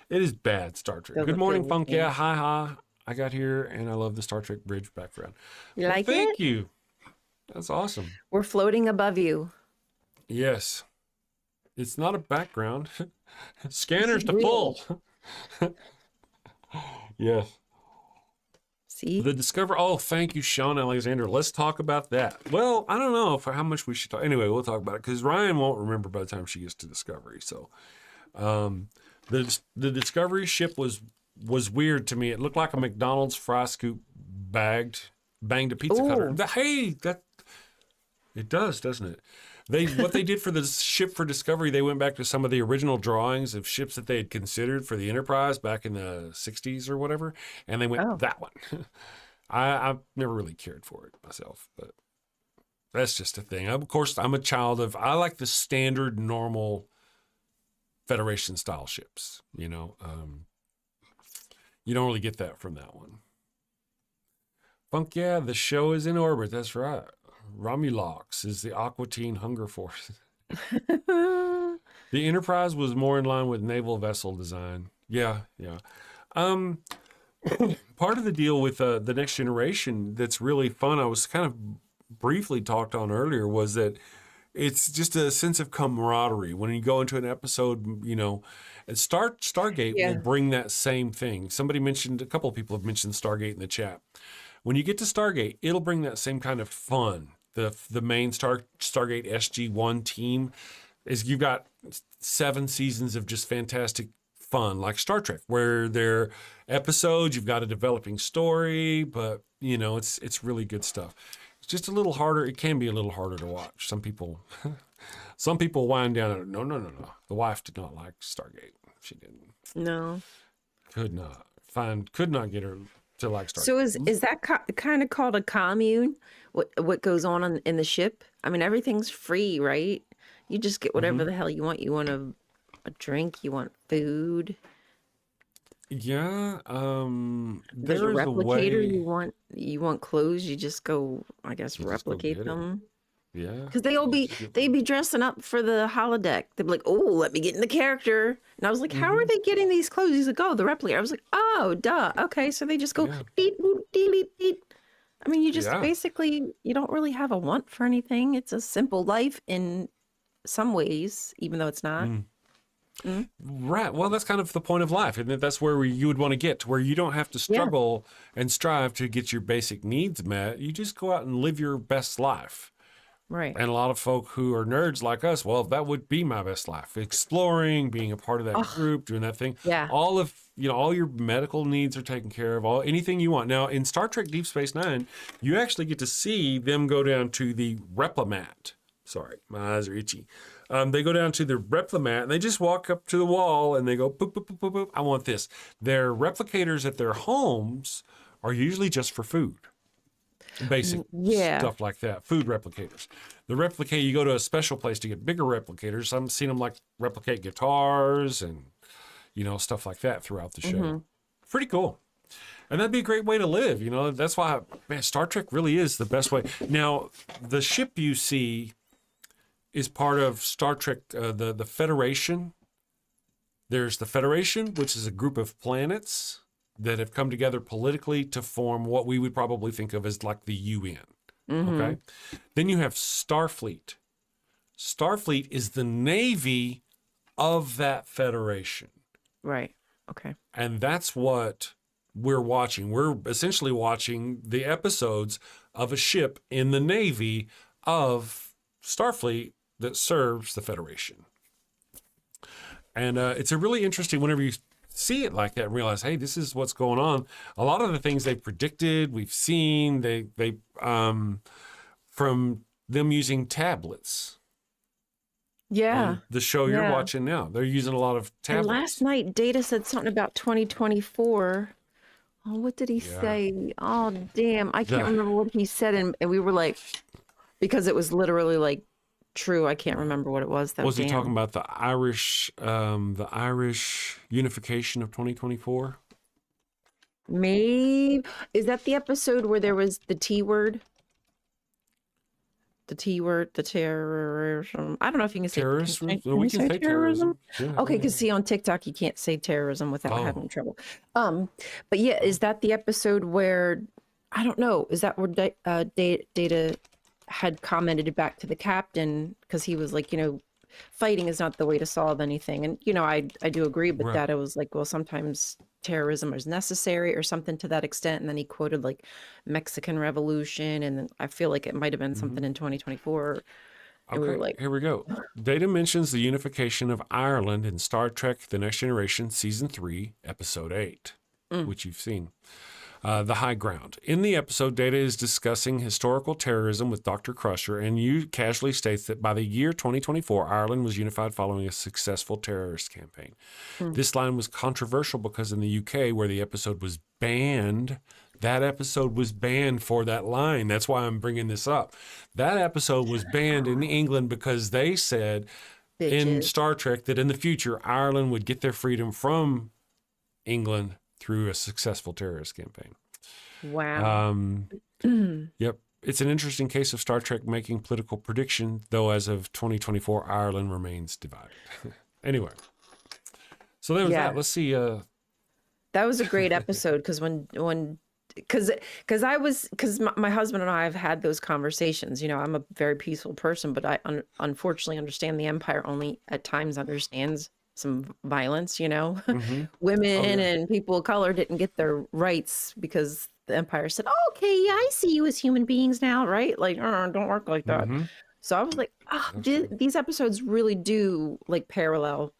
It is bad Star Trek. Good morning, Funk. Yeah, hi. I got here and I love the Star Trek bridge background. You like it? Thank you. That's awesome. We're floating above you. Yes. It's not a background. Scanners to full. Yes. See? The Discovery. Oh, thank you, Sean Alexander. Let's talk about that. Well, I don't know how much we should talk. Anyway, we'll talk about it because Ryan won't remember by the time she gets to Discovery. So, the Discovery ship was weird to me. It looked like a McDonald's fry scoop banged a pizza cutter. Hey, it does, doesn't it? What they did for the ship for Discovery, they went back to some of the original drawings of ships that they had considered for the Enterprise back in the 60s or whatever, and they went that one. I've never really cared for it myself, but that's just a thing. Of course, I'm a child of, I like the standard, normal Federation style ships. You don't really get that from that one. Funk, yeah, the show is in orbit. That's right. Romulox is the Aqua Teen Hunger Force. The Enterprise was more in line with naval vessel design. Yeah. Part of the deal with the Next Generation that's really fun, I was kind of briefly talked on earlier, was that it's just a sense of camaraderie when you go into an episode, And Stargate Yeah. will bring that same thing. Somebody mentioned, a couple of people have mentioned Stargate in the chat. When you get to Stargate, it'll bring that same kind of fun. The main Stargate SG-1 team is, you've got 7 seasons of just fantastic fun, like Star Trek, where they're episodes, you've got a developing story, but it's really good stuff. It's just a little harder. It can be a little harder to watch. Some people wind down and no. The wife did not like Stargate. She didn't. No. Could not get her to like Stargate. So is that kind of called a commune? What goes on in the ship? I mean, everything's free, right? You just get whatever the hell you want. You want a drink, you want food. Yeah. There's a There is a replicator. way. You want clothes. You just go, I guess, You just go replicate get it. them. Yeah. Because they'd be dressing up for the holodeck. They'd be like, "Oh, let me get in the character." And I was like, "How are they getting these clothes?" He's like, "Oh, the replicator." I was like, "Oh, duh. Okay, so they just go Yeah. beep boop dee beep beep." I mean, you just Yeah. basically, you don't really have a want for anything. It's a simple life in some ways, even though it's not. Right. Well, that's kind of the point of life, and that's where you would want to get to, where you don't have to struggle and strive to get your basic needs met. You just go out and live your best life. Right. And a lot of folk who are nerds like us, well, that would be my best life. Exploring, being a part of that group, doing that thing. Yeah. All your medical needs are taken care of, anything you want. Now, in Star Trek Deep Space Nine, you actually get to see them go down to the replimat. Sorry, my eyes are itchy. They go down to the replimat and they just walk up to the wall and they go, boop, boop, boop, boop, boop. I want this. Their replicators at their homes are usually just for food. Basic stuff like that. Food replicators. You go to a special place to get bigger replicators. I've seen them replicate guitars and, stuff like that throughout the show. Pretty cool. And that'd be a great way to live. That's why, man, Star Trek really is the best way. Now, the ship you see is part of Star Trek, the Federation. There's the Federation, which is a group of planets that have come together politically to form what we would probably think of as like the UN. Okay. Then you have Starfleet. Starfleet is the Navy of that Federation. Right. Okay. And that's what we're watching. We're essentially watching the episodes of a ship in the Navy of Starfleet that serves the Federation. And it's a really interesting, whenever you see it like that and realize, hey, this is what's going on. A lot of the things they predicted, we've seen, they from them using tablets. Yeah. On the show you're watching now, they're using a lot of And tablets. last night, Data said something about 2024. Oh, what did he say? Oh, damn. I can't remember what he said. And we were like, because it was literally like true. I can't remember what it was. Though. Was he talking about the Irish unification of 2024? Maybe. Is that the episode where there was the T word? The T word, the terrorism. I don't know if you can say Terrorism? Can We you can say terrorism. Yeah, Okay, because see on TikTok you can't say terrorism without having trouble. But yeah, is that the episode where I don't know? Is that where Data had commented back to the captain because he was like, fighting is not the way to solve anything, and I do agree, but Data was like, well, sometimes terrorism is necessary or something to that extent, and then he quoted like Mexican Revolution, and then I feel like it might have been something in 2024. And we were like, here we go. Data mentions the unification of Ireland in Star Trek The Next Generation Season 3, Episode 8, which you've seen. The High Ground. In the episode, Data is discussing historical terrorism with Dr. Crusher, and you casually states that by the year 2024, Ireland was unified following a successful terrorist campaign. This line was controversial because in the UK, where the episode was banned, that episode was banned for that line. That's why I'm bringing this up. That episode was banned in England because they said in Star Trek that in the future, Ireland would get their freedom from England through a successful terrorist campaign. wow. Yep. It's an interesting case of Star Trek making political prediction, though as of 2024, Ireland remains divided. Anyway. So there was that. Let's see. That was a great episode because because my husband and I have had those conversations. I'm a very peaceful person, but I unfortunately understand the Empire only at times understands some violence, you know. Mm-hmm. Women yeah. and people of color didn't get their rights because the Empire said, oh, okay, yeah, I see you as human beings now, right? Like, don't work like that. Mm-hmm. So I was like, oh, That's true. these episodes really do like parallel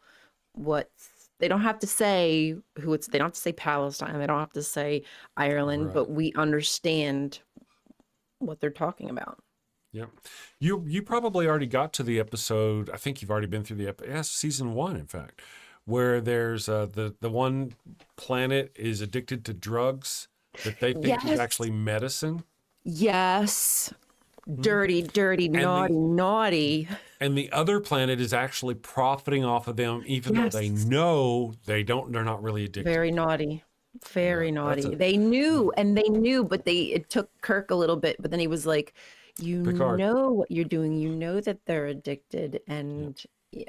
what they don't have to say who it's, they don't have to say Palestine, they don't have to say Ireland, Right. but we understand what they're talking about. Yep. You probably already got to the episode. I think you've already been through the season 1, in fact, where there's the one planet is addicted to drugs that they think is Yes. actually medicine. Yes. Dirty, dirty, the- naughty. And the other planet is actually profiting off of them, even though they Yes. know they're not really addicted. Very naughty. Very Yeah, that's naughty. a- They knew and they knew, but it took Kirk a little bit, but then he was like, you Picard. know what you're doing. You know that they're addicted. And yeah.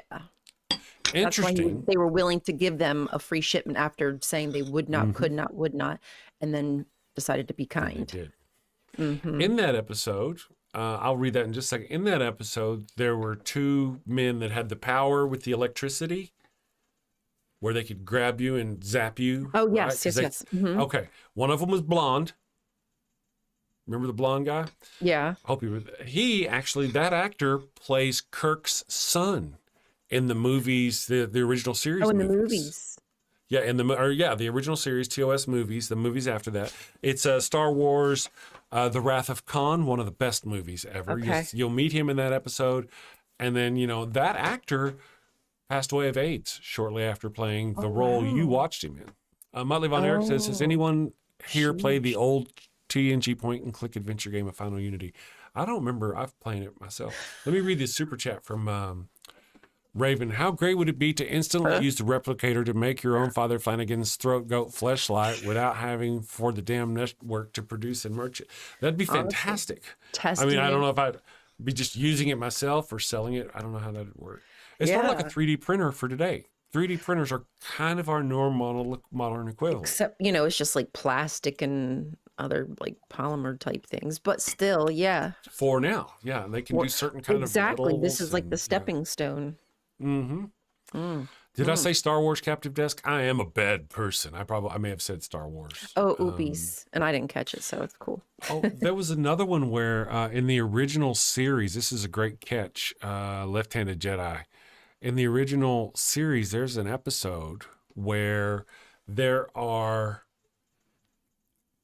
That's why Interesting. they were willing to give them a free shipment after saying they would not, Mm-hmm. could not, would not, and then decided to be They kind. did. Mhm. In that episode, I'll read that in just a second. In that episode, there were 2 men that had the power with the electricity, where they could grab you and zap you. Oh, right? yes, 'Cause yes, they- yes. Mhm. Okay, one of them was blonde. Remember the blonde guy? Yeah. Hope you. He actually, that actor plays Kirk's son in the movies, the original series. Oh, in the movies. Yeah, the original series, TOS movies, the movies after that. It's Star Wars, The Wrath of Khan, one of the best movies ever. Okay. You'll meet him in that episode. And then, that actor passed away of AIDS shortly after playing the role you watched him in. Motley Von Erich says, has anyone here played the old TNG point and click adventure game of Final Unity? I don't remember. I've played it myself. Let me read this super chat from Raven. How great would it be to instantly use the replicator to make your own Father Flanagan's throat goat fleshlight without having for the damn network to produce and merch it? That'd be fantastic. Testing I mean, I don't it. know if I'd be just using it myself or selling it. I don't know how that'd work. It's sort of like a 3D printer for today. 3D printers are kind of our normal modern equivalent. Except, it's just like plastic and other like polymer type things, but still, yeah. For now, yeah, and they can do certain kind Exactly. of metals. This is like the and, stepping stone. Mm-hmm. Did I say Star Wars Captive Desk? I am a bad person. I may have said Star Wars. Oh, oopies. And I didn't catch it, so it's cool. There was another one where in the original series, this is a great catch, Left-Handed Jedi. In the original series, there's an episode where there are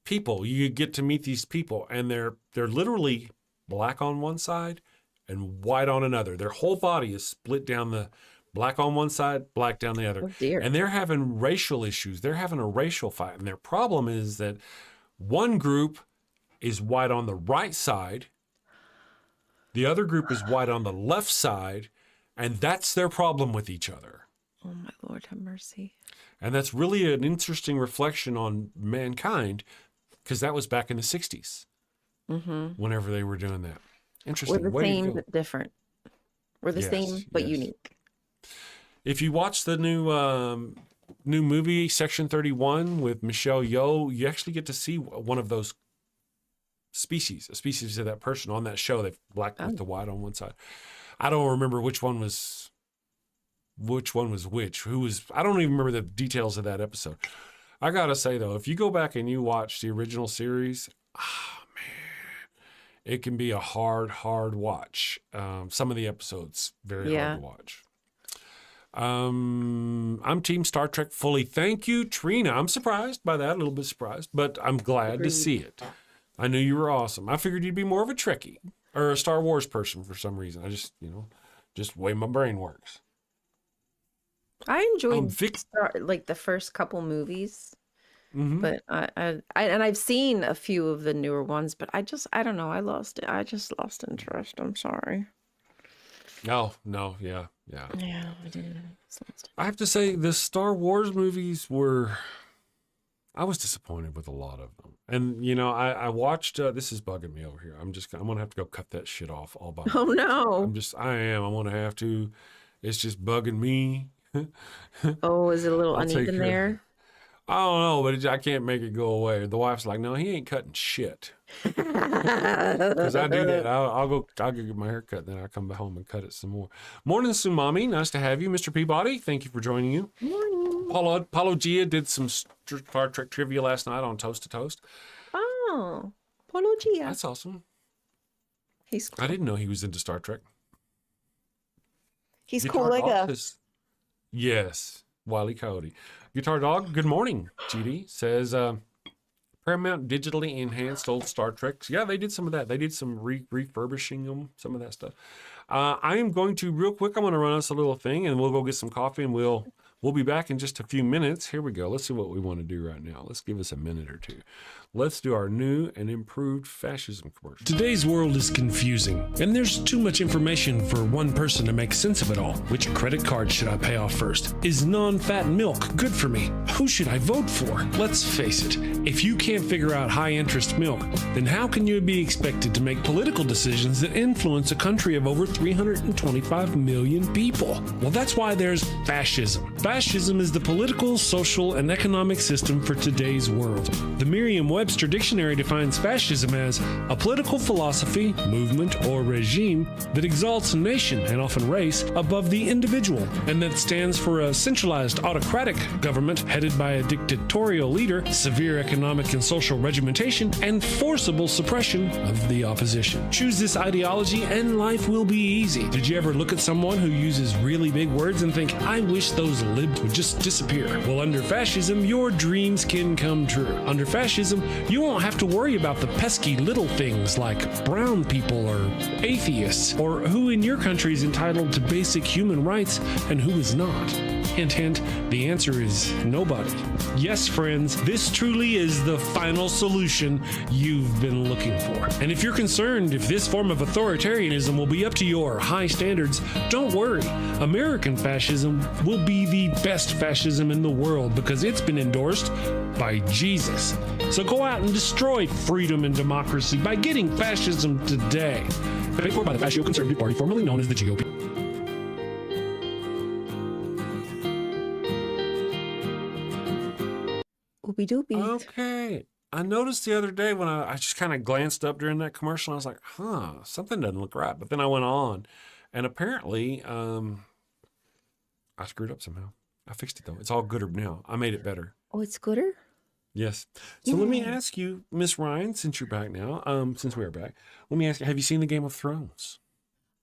people. You get to meet these people, and they're literally black on one side and white on another. Their whole body is split down the black on one side, black down the other. Oh, dear. And they're having racial issues. They're having a racial fight. And their problem is that one group is white on the right side, the other group is white on the left side, and that's their problem with each other. Oh, my Lord, have mercy. And that's really an interesting reflection on mankind, because that was back in the 60s, whenever they were doing that. Interesting. We're the Way to same, go. but different. We're the Yes, same, but yes. unique. If you watch the new movie Section 31 with Michelle Yeoh, you actually get to see one of those species, a species of that person on that show. They've black with the white on one side. I don't remember which one was which. Who was? I don't even remember the details of that episode. I gotta say though, if you go back and you watch the original series, it can be a hard watch. Some of the episodes very hard to watch. I'm Team Star Trek fully. Thank you, Trina. I'm surprised by that, a little bit surprised, but I'm glad to see it. I knew you were awesome. I figured you'd be more of a Trekkie or a Star Wars person for some reason. I just, just way my brain works. I enjoyed Vic- like the first couple movies, Mhm. but I've seen a few of the newer ones, but I don't know. I just lost interest. I'm sorry. No, yeah. Yeah, I did. I have to say, the Star Wars movies I was disappointed with a lot of them. And, I watched, this is bugging me over here. I'm going to have to go cut that shit off all by Oh no. I'm going to have to. It's just bugging me. Oh, is it a little I'll take uneven care of there? I don't know, but I can't make it go away. The wife's like, no, he ain't cutting shit. Because I do that. I'll go get my hair cut, then I'll come back home and cut it some more. Morning, Sumami. Nice to have you. Mr. Peabody, thank you for joining you. Morning. Paulo Gia did some Star Trek trivia last night on Toast to Toast. Oh, Polo Gia. That's awesome. He's cool. I didn't know he was into Star Trek. He's Guitar cool like Dog a. says- Yes, Wile E. Coyote. Guitar Dog, good morning. GD says, Paramount digitally enhanced old Star Treks. Yeah, they did some of that. They did some refurbishing them, some of that stuff. I am going to, real quick, I'm going to run us a little thing, and we'll go get some coffee, and we'll be back in just a few minutes. Here we go. Let's see what we want to do right now. Let's give us a minute or two. Let's do our new and improved fascism commercial. Today's world is confusing, and there's too much information for one person to make sense of it all. Which credit card should I pay off first? Is non-fat milk good for me? Who should I vote for? Let's face it, if you can't figure out high-interest milk, then how can you be expected to make political decisions that influence a country of over 325 million people? Well, that's why there's fascism. Fascism is the political, social, and economic system for today's world. The Merriam-Webster Dictionary defines fascism as a political philosophy, movement, or regime that exalts a nation, and often race, above the individual, and that stands for a centralized autocratic government headed by a dictatorial leader, severe economic and social regimentation, and forcible suppression of the opposition. Choose this ideology and life will be easy. Did you ever look at someone who uses really big words and think, I wish those libs would just disappear? Well, under fascism, your dreams can come true. Under fascism, you won't have to worry about the pesky little things like brown people or atheists, or who in your country is entitled to basic human rights and who is not. Hint, hint, the answer is nobody. Yes, friends, this truly is the final solution you've been looking for. And if you're concerned if this form of authoritarianism will be up to your high standards, don't worry. American fascism will be the best fascism in the world because it's been endorsed by Jesus. So go out and destroy freedom and democracy by getting fascism today. Paid for by the Fascio Conservative Party, formerly known as the GOP. Oopie doopie. Okay. I noticed the other day when I just kind of glanced up during that commercial, I was like, something doesn't look right. But then I went on, and apparently I screwed up somehow. I fixed it, though. It's all gooder now. I made it better. Oh, it's gooder? Yes. So let me ask you, Miss Ryan, since you're back now, since we are back, let me ask you, have you seen the Game of Thrones?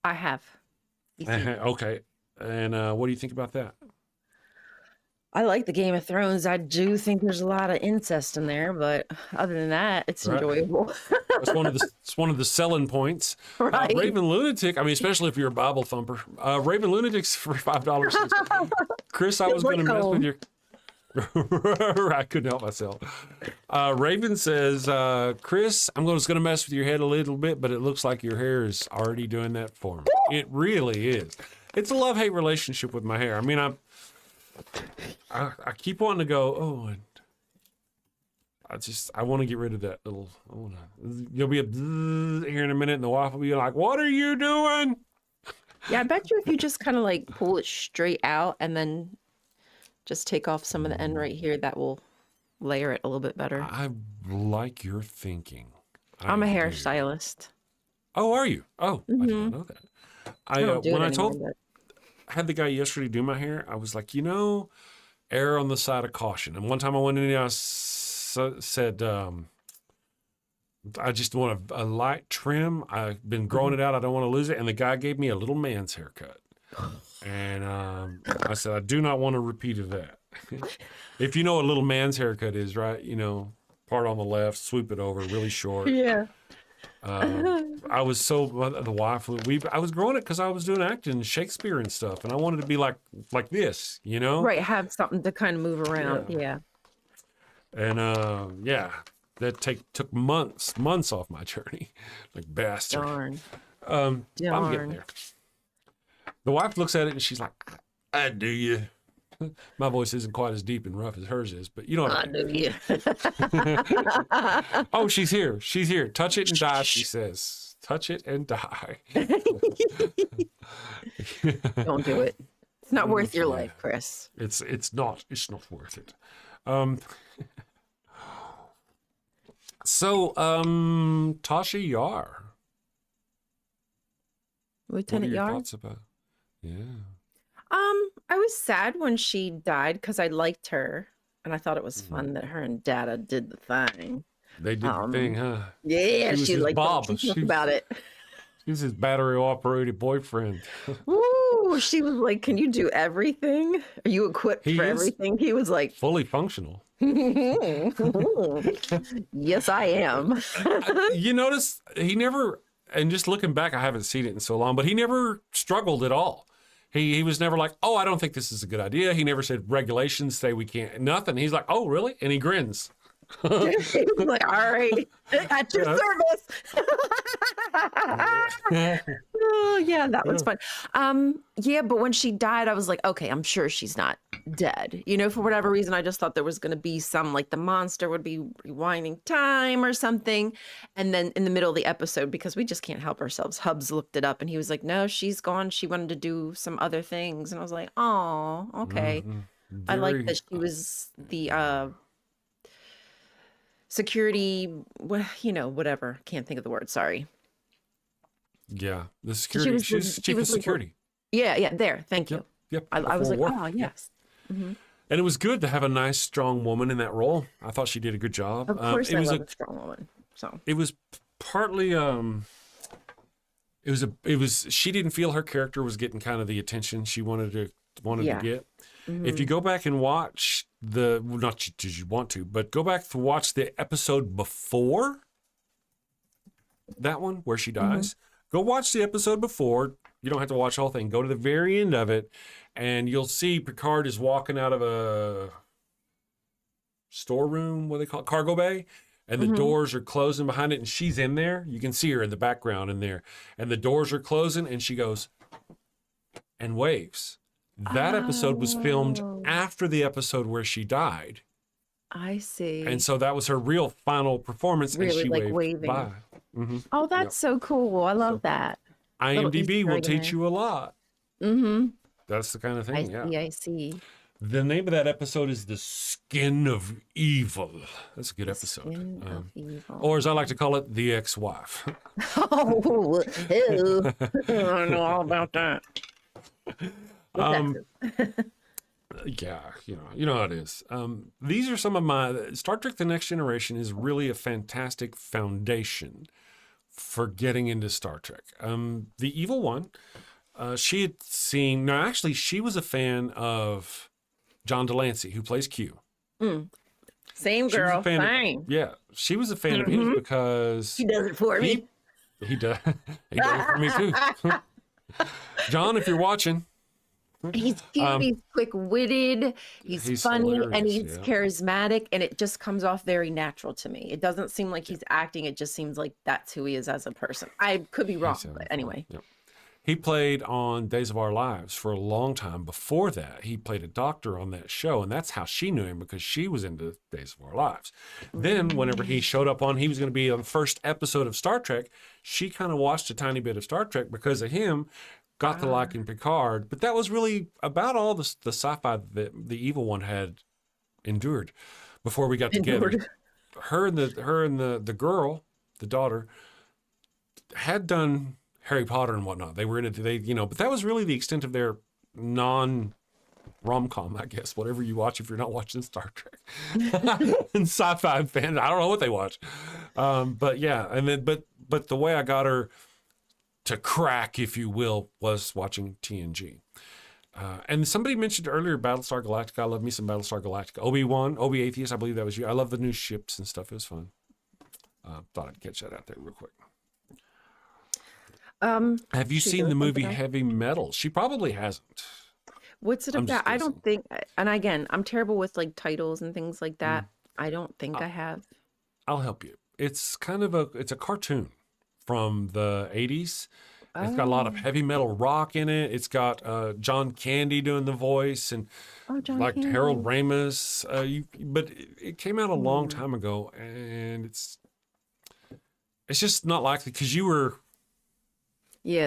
I have. Okay. And what do you think about that? I like the Game of Thrones. I do think there's a lot of incest in there, but other than that, it's Right. enjoyable. It's one of the selling points. Right. Raven Lunatic. I mean, especially if you're a Bible thumper. Raven Lunatic's for $5. Chris, I was going to mess with your. I couldn't help myself. Raven says, Chris, I'm just going to mess with your head a little bit, but it looks like your hair is already doing that for me. It really is. It's a love-hate relationship with my hair. I mean, I keep wanting to go, and I want to get rid of that little, you'll be here in a minute and the wife will be like, what are you doing? Yeah, I bet you if you just kind of like pull it straight out and then just take off some of the end right here, that will layer it a little bit better. I like your thinking. I'm a I do. hairstylist. Oh, are you? Oh, I didn't know that. I don't do when it I told anymore, I had the guy yesterday do my hair, I was like, err on the side of caution. And one time I went in and I said, I just want a light trim. I've been growing it out. I don't want to lose it. And the guy gave me a little man's haircut. And I said, I do not want to repeat of that. If you know what a little man's haircut is, right? Part on the left, swoop it over, really short. Yeah. I was the wife. I was growing it because I was doing acting, Shakespeare and stuff, and I wanted to be like this, Right, have something to kind of move around. Yeah. And that took months off my journey, like bastard. Darn. I'm getting Darn. there. The wife looks at it and she's like, I do you. My voice isn't quite as deep and rough as hers is, but you know what I I mean. do you. Oh, she's here. She's here. Touch it and die, she says. Touch it and die. Don't do it. It's not worth your life, Chris. It's not worth it. Um, Tasha Yar. What are Lieutenant your Yar. thoughts about? Yeah. I was sad when she died because I liked her and I thought it was fun that her and Data did the thing. They did the thing, huh? Yeah, She was she his like Bob. she talked about it. He was his battery-operated boyfriend. Ooh, she was like, "Can you do everything? Are you equipped He for is everything?" He was like, fully functional. "Yes, I am." You notice he never, and just looking back, I haven't seen it in so long, but he never struggled at all. He was never like, oh, I don't think this is a good idea. He never said regulations say we can't, nothing. He's like, oh, really? And he grins. He was like, "All right, at your service." Oh, yeah, that was fun. Yeah, but when she died, I was like, okay, I'm sure she's not dead. You know, for whatever reason, I just thought there was going to be some, like the monster would be rewinding time or something. And then in the middle of the episode, because we just can't help ourselves, Hubs looked it up and he was like, no, she's gone. She wanted to do some other things. And I was like, oh, okay. I like that she was the security, you know, whatever. Can't think of the word. Sorry. Yeah, the security. She was chief of security. Yeah, there. Thank you. Yep. I was like, War. oh, yes. Mm-hmm. And it was good to have a nice, strong woman in that role. I thought she did a good job. Of course, it I was love a strong woman. So it was partly she didn't feel her character was getting kind of the attention she wanted to get. If you go back and watch not did you want to, but go back to watch the episode before that one where she dies. Go watch the episode before. You don't have to watch the whole thing. Go to the very end of it, and you'll see Picard is walking out of a storeroom, what do they call it, cargo bay, and the doors are closing behind it, and she's in there. You can see her in the background in there, and the doors are closing, and she goes and waves. That episode was filmed after the episode where she died. I see. And so that was her real final performance, Really, and she like waved waving. bye. Oh, that's so cool. I love that. IMDb Easter will egg teach there. you a lot. Mm-hmm. That's the kind of thing, I see. The name of that episode is The Skin of Evil. That's a good episode. Skin of Evil. Or as I like to call it, The Ex-Wife. Oh, ew. I don't know all about that. Yeah, you know how it is. These are some of my Star Trek: The Next Generation is really a fantastic foundation for getting into Star Trek. The Evil One, she had seen. No, actually, she was a fan of John Delancey, who plays Q. Same She was a girl. fan of- Same. yeah, she was a fan of his because He does it for me. he does it for me too. John, if you're watching. He's cute, he's quick-witted, he's funny, and hilarious, he's charismatic, and it just comes off very natural to me. It doesn't seem like he's acting, it just seems like that's who he is as a person. I could be wrong, but anyway. Yep. He played on Days of Our Lives for a long time. Before that, he played a doctor on that show, and that's how she knew him, because she was into Days of Our Lives. Then, whenever he showed up he was going to be on the first episode of Star Trek, she kind of watched a tiny bit of Star Trek because of him, got to liking Picard. But that was really about all the sci-fi that the Evil One had endured before we got together. Her and the girl, the daughter, had done Harry Potter and whatnot. They were in it, but that was really the extent of their rom-com, I guess, whatever you watch if you're not watching Star Trek. And sci-fi fans, I don't know what they watch. But yeah, and then but the way I got her to crack, if you will, was watching TNG. And somebody mentioned earlier Battlestar Galactica. I love me some Battlestar Galactica. Obi Atheist, I believe that was you. I love the new ships and stuff. It was fun. Thought I'd catch that out there real quick. Have you seen the movie Heavy Metal? She probably hasn't. What's it I'm about? just I don't think, and again, I'm terrible with like titles and things like that. I don't think I have. I'll help you. It's kind of it's a cartoon from the 80s. It's got a lot of heavy metal rock in it. It's got John Candy doing the voice, and like Candy. Harold Ramis. But it came out a long time ago, and it's just not likely because you were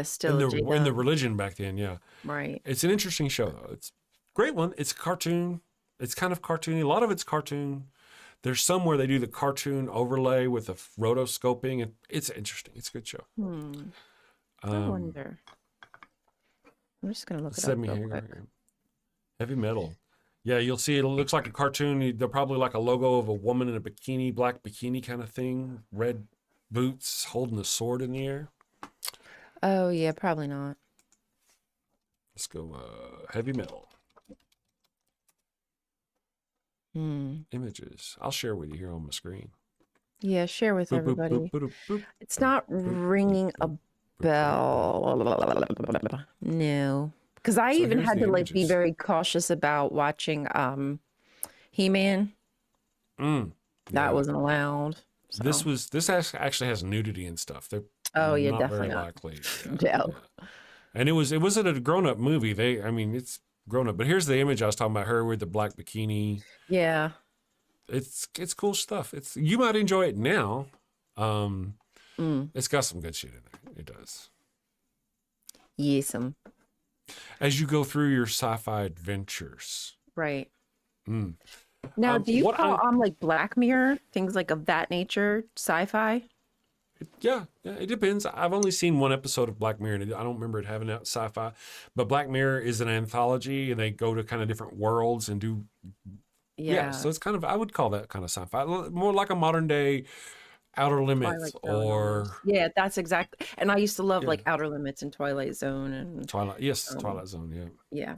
still in the religion back then. Yeah, right. It's an interesting show though. It's a great one. It's a cartoon. It's kind of cartoony. A lot of it's cartoon. There's some where they do the cartoon overlay with the rotoscoping, and it's interesting. It's a good show. I wonder. I'm just gonna look it up real quick. Heavy Metal. Yeah, you'll see it looks like a cartoon. They're probably like a logo of a woman in a bikini, black bikini kind of thing, red boots, holding a sword in the air. Oh yeah, probably not. Let's go Heavy Metal. Images. I'll share with you here on my screen. Yeah, share with everybody. It's not ringing a bell. No. Because I even had to like be very cautious about watching He-Man. That wasn't allowed. So. This actually has nudity and stuff. They're yeah, not definitely very not. likely. Yeah. And it wasn't a grown-up movie. It's grown up. But here's the image I was talking about, her with the black bikini. Yeah. It's cool stuff. You might enjoy it now. It's got some good shit in there. It does. Yes'm. As you go through your sci-fi adventures. Right. Now, do you call like Black Mirror, things like of that nature, sci-fi? Yeah, it depends. I've only seen one episode of Black Mirror, and I don't remember it having that sci-fi. But Black Mirror is an anthology, and they go to kind of different worlds and do. Yeah, so it's kind of, I would call that kind of sci-fi, more like a modern day Outer Limits or. Yeah, that's exactly. And I used to love like Outer Limits and Twilight Zone and. Twilight Zone, yeah.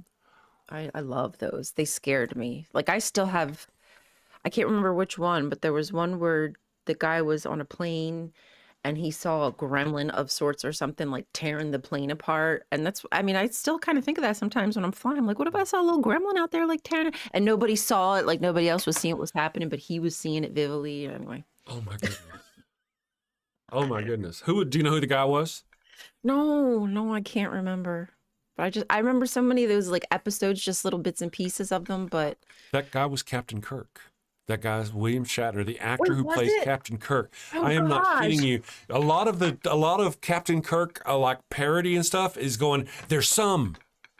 Yeah, I love those. They scared me. Like I still have, I can't remember which one, but there was one where the guy was on a plane and he saw a gremlin of sorts or something like tearing the plane apart. And I still kind of think of that sometimes when I'm flying. I'm like, what if I saw a little gremlin out there like tearing it? And nobody saw it, like nobody else was seeing what was happening, but he was seeing it vividly. Anyway. Oh my goodness. Oh my goodness. Do you know who the guy was? No, I can't remember. But I remember so many of those like episodes, just little bits and pieces of them, but. That guy was Captain Kirk. That guy's William Shatner, the actor who plays Captain Kirk. Oh, I am not kidding you. A lot of Captain Kirk, like parody and stuff, is going. There's some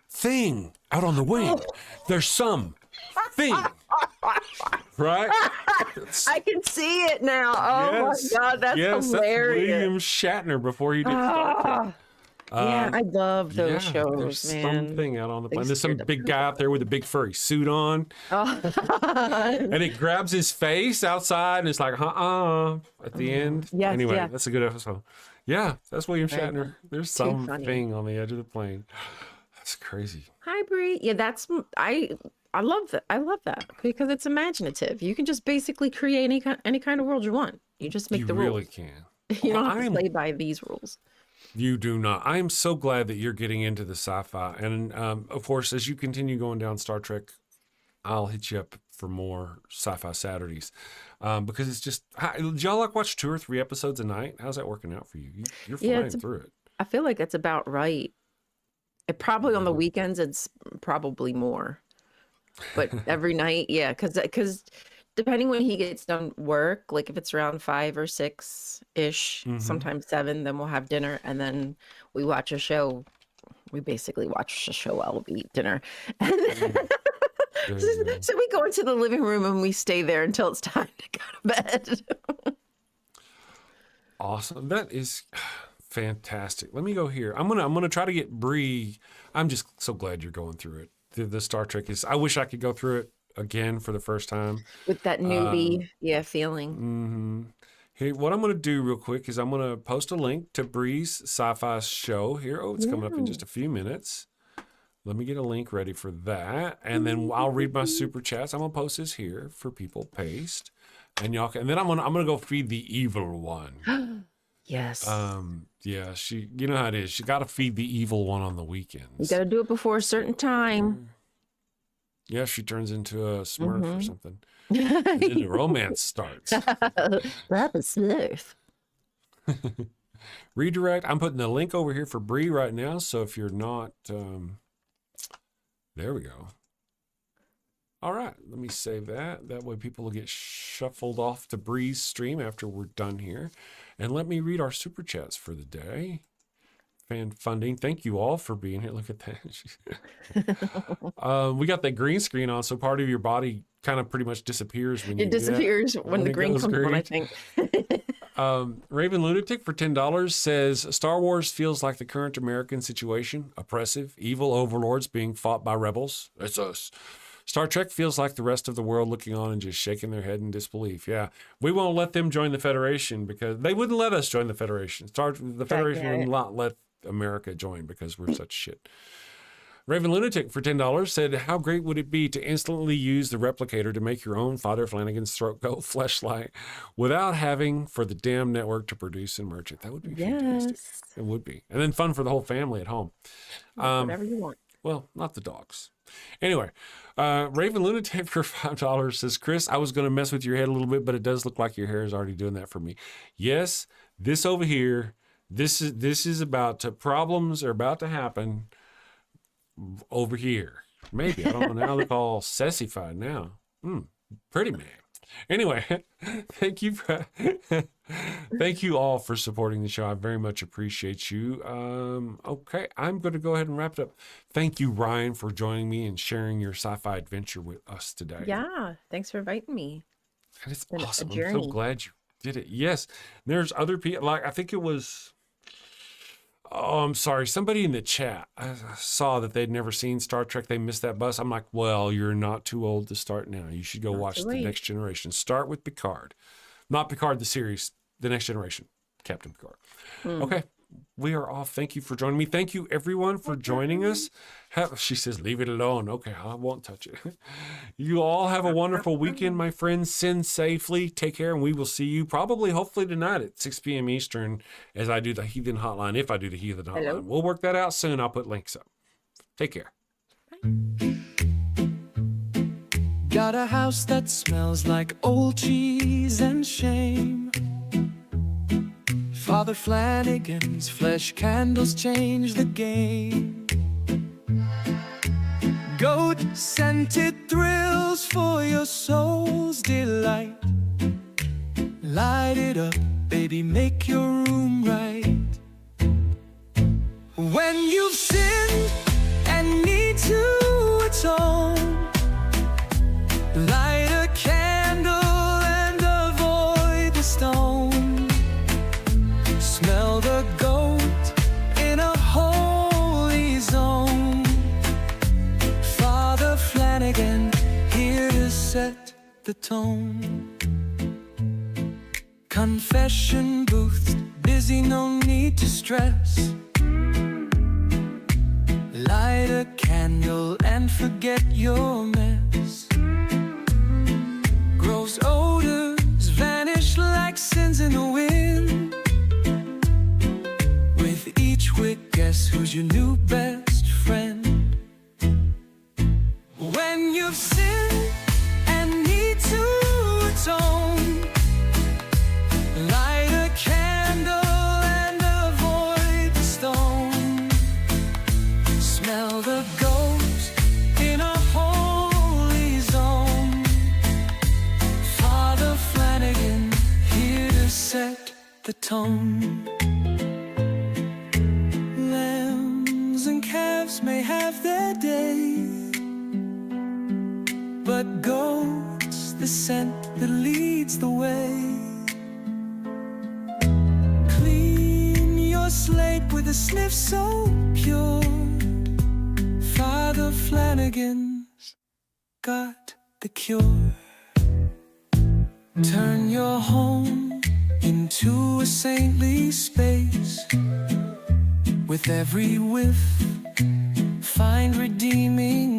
thing out on the wing. There's some thing, right? I can see it now. Oh my God, that's hilarious. That's William Shatner before he did Star Trek. Yeah, I love those shows, there's man. something out on the plane. There's some big guy out there with a big furry suit on. And it grabs his face outside and it's like, at the end. Yes, anyway, that's a good episode. Yeah, that's William Shatner. There's something on the edge of the plane. That's crazy. Hi, Bree. Yeah, I love that. I love that because it's imaginative. You can just basically create any kind of world you want. You just make the rules. You really can. You don't have to play by these rules. You do not. I am so glad that you're getting into the sci-fi. And of course, as you continue going down Star Trek, I'll hit you up for more Sci-Fi Saturdays. Because it's just, do y'all like watch 2 or 3 episodes a night? How's that working out for you? You're flying through it. I feel like it's about right. It probably on the weekends, it's probably more. But every night, yeah, because depending when he gets done work, like if it's around 5 or 6-ish, sometimes 7, then we'll have dinner and then we watch a show. We basically watch a show while we eat dinner. So we go into the living room and we stay there until it's time to go to bed. Awesome. That is fantastic. Let me go here. I'm gonna try to get Bree. I'm just so glad you're going through it. The Star Trek is. I wish I could go through it again for the first time with that newbie feeling. Hey, what I'm going to do real quick is I'm going to post a link to Bree's sci-fi show here. It's coming up in just a few minutes. Let me get a link ready for that, and then I'll read my super chats. I'm going to post this here for people. Paste, and y'all can, and then I'm going to go feed the evil one. Yes. Yeah, you know how it is. She got to feed the evil one on the weekends. You got to do it before a certain time. Yeah, she turns into a Smurf or something. And then the romance starts. That was Smurf. Redirect. I'm putting the link over here for Bree right now. So if you're not, there we go. All right, let me save that. That way people will get shuffled off to Bree's stream after we're done here. And let me read our super chats for the day. fan funding. Thank you all for being here. Look at that. We got that green screen on, so part of your body kind of pretty much disappears when you It disappears when the it green goes comes on, I green. think. Raven Lunatic for $10 says Star Wars feels like the current American situation: oppressive, evil overlords being fought by rebels. It's us. Star Trek feels like the rest of the world looking on and just shaking their head in disbelief. Yeah, we won't let them join the Federation because they wouldn't let us join the Federation. The Federation would not let America join because we're such shit. Raven Lunatic for $10 said, how great would it be to instantly use the replicator to make your own Father Flanagan's throat goat fleshlight without having for the damn network to produce and merch it? That would be fantastic. Yes. It would be. And then fun for the whole family at home. Whatever you want. Well, not the dogs. Anyway, Raven Lunatic for $5 says, Chris, I was going to mess with your head a little bit, but it does look like your hair is already doing that for me. Yes, this over here, this is about to, problems are about to happen over here. Maybe. I don't know. Now I look all sassified now. Pretty man. Anyway, thank you all for supporting the show. I very much appreciate you. Okay, I'm going to go ahead and wrap it up. Thank you, Ryan, for joining me and sharing your sci-fi adventure with us today. Yeah. Thanks for inviting me. That is been a awesome. I'm journey. so glad you did it. Yes. There's other people, like I think it was, oh, I'm sorry. Somebody in the chat, I saw that they'd never seen Star Trek. They missed that bus. I'm like, well, you're not too old to start now. You should go Not watch too The late. Next Generation. Start with Picard. Not Picard, the series, The Next Generation, Captain Picard. Okay, we are off. Thank you for joining me. Thank you, everyone, for joining us. She says, leave it alone. Okay, I won't touch it. You all have a wonderful weekend, my friends. Send safely. Take care, and we will see you probably, hopefully, tonight at 6 p.m. Eastern as I do the Heathen Hotline, if I do the Heathen Hotline. Hello. We'll work that out soon. I'll put links up. Take care. Got a house that smells like old cheese and shame. Father Flanagan's flesh candles change the game. Goat-scented thrills for your soul's delight. Light it up, baby, make your room right. When you've sinned and need to atone, light a candle and avoid the stone. Smell the goat in a holy zone. Father Flanagan here to set the tone. Confession booth, busy, no need to stress. Light a candle and forget your mess. Gross odors vanish like sins in the wind. With each wick, guess who's your new best friend? When you've sinned and need to atone, light a candle and avoid the stone. Smell the ghost in a holy zone. Father Flanagan here to set the tone. Lambs and calves may have their day, but goats, the scent that leads the way. Clean your slate with a sniff so pure. Father Flanagan's got the cure. Turn your home into a saintly space. With every whiff, find redeeming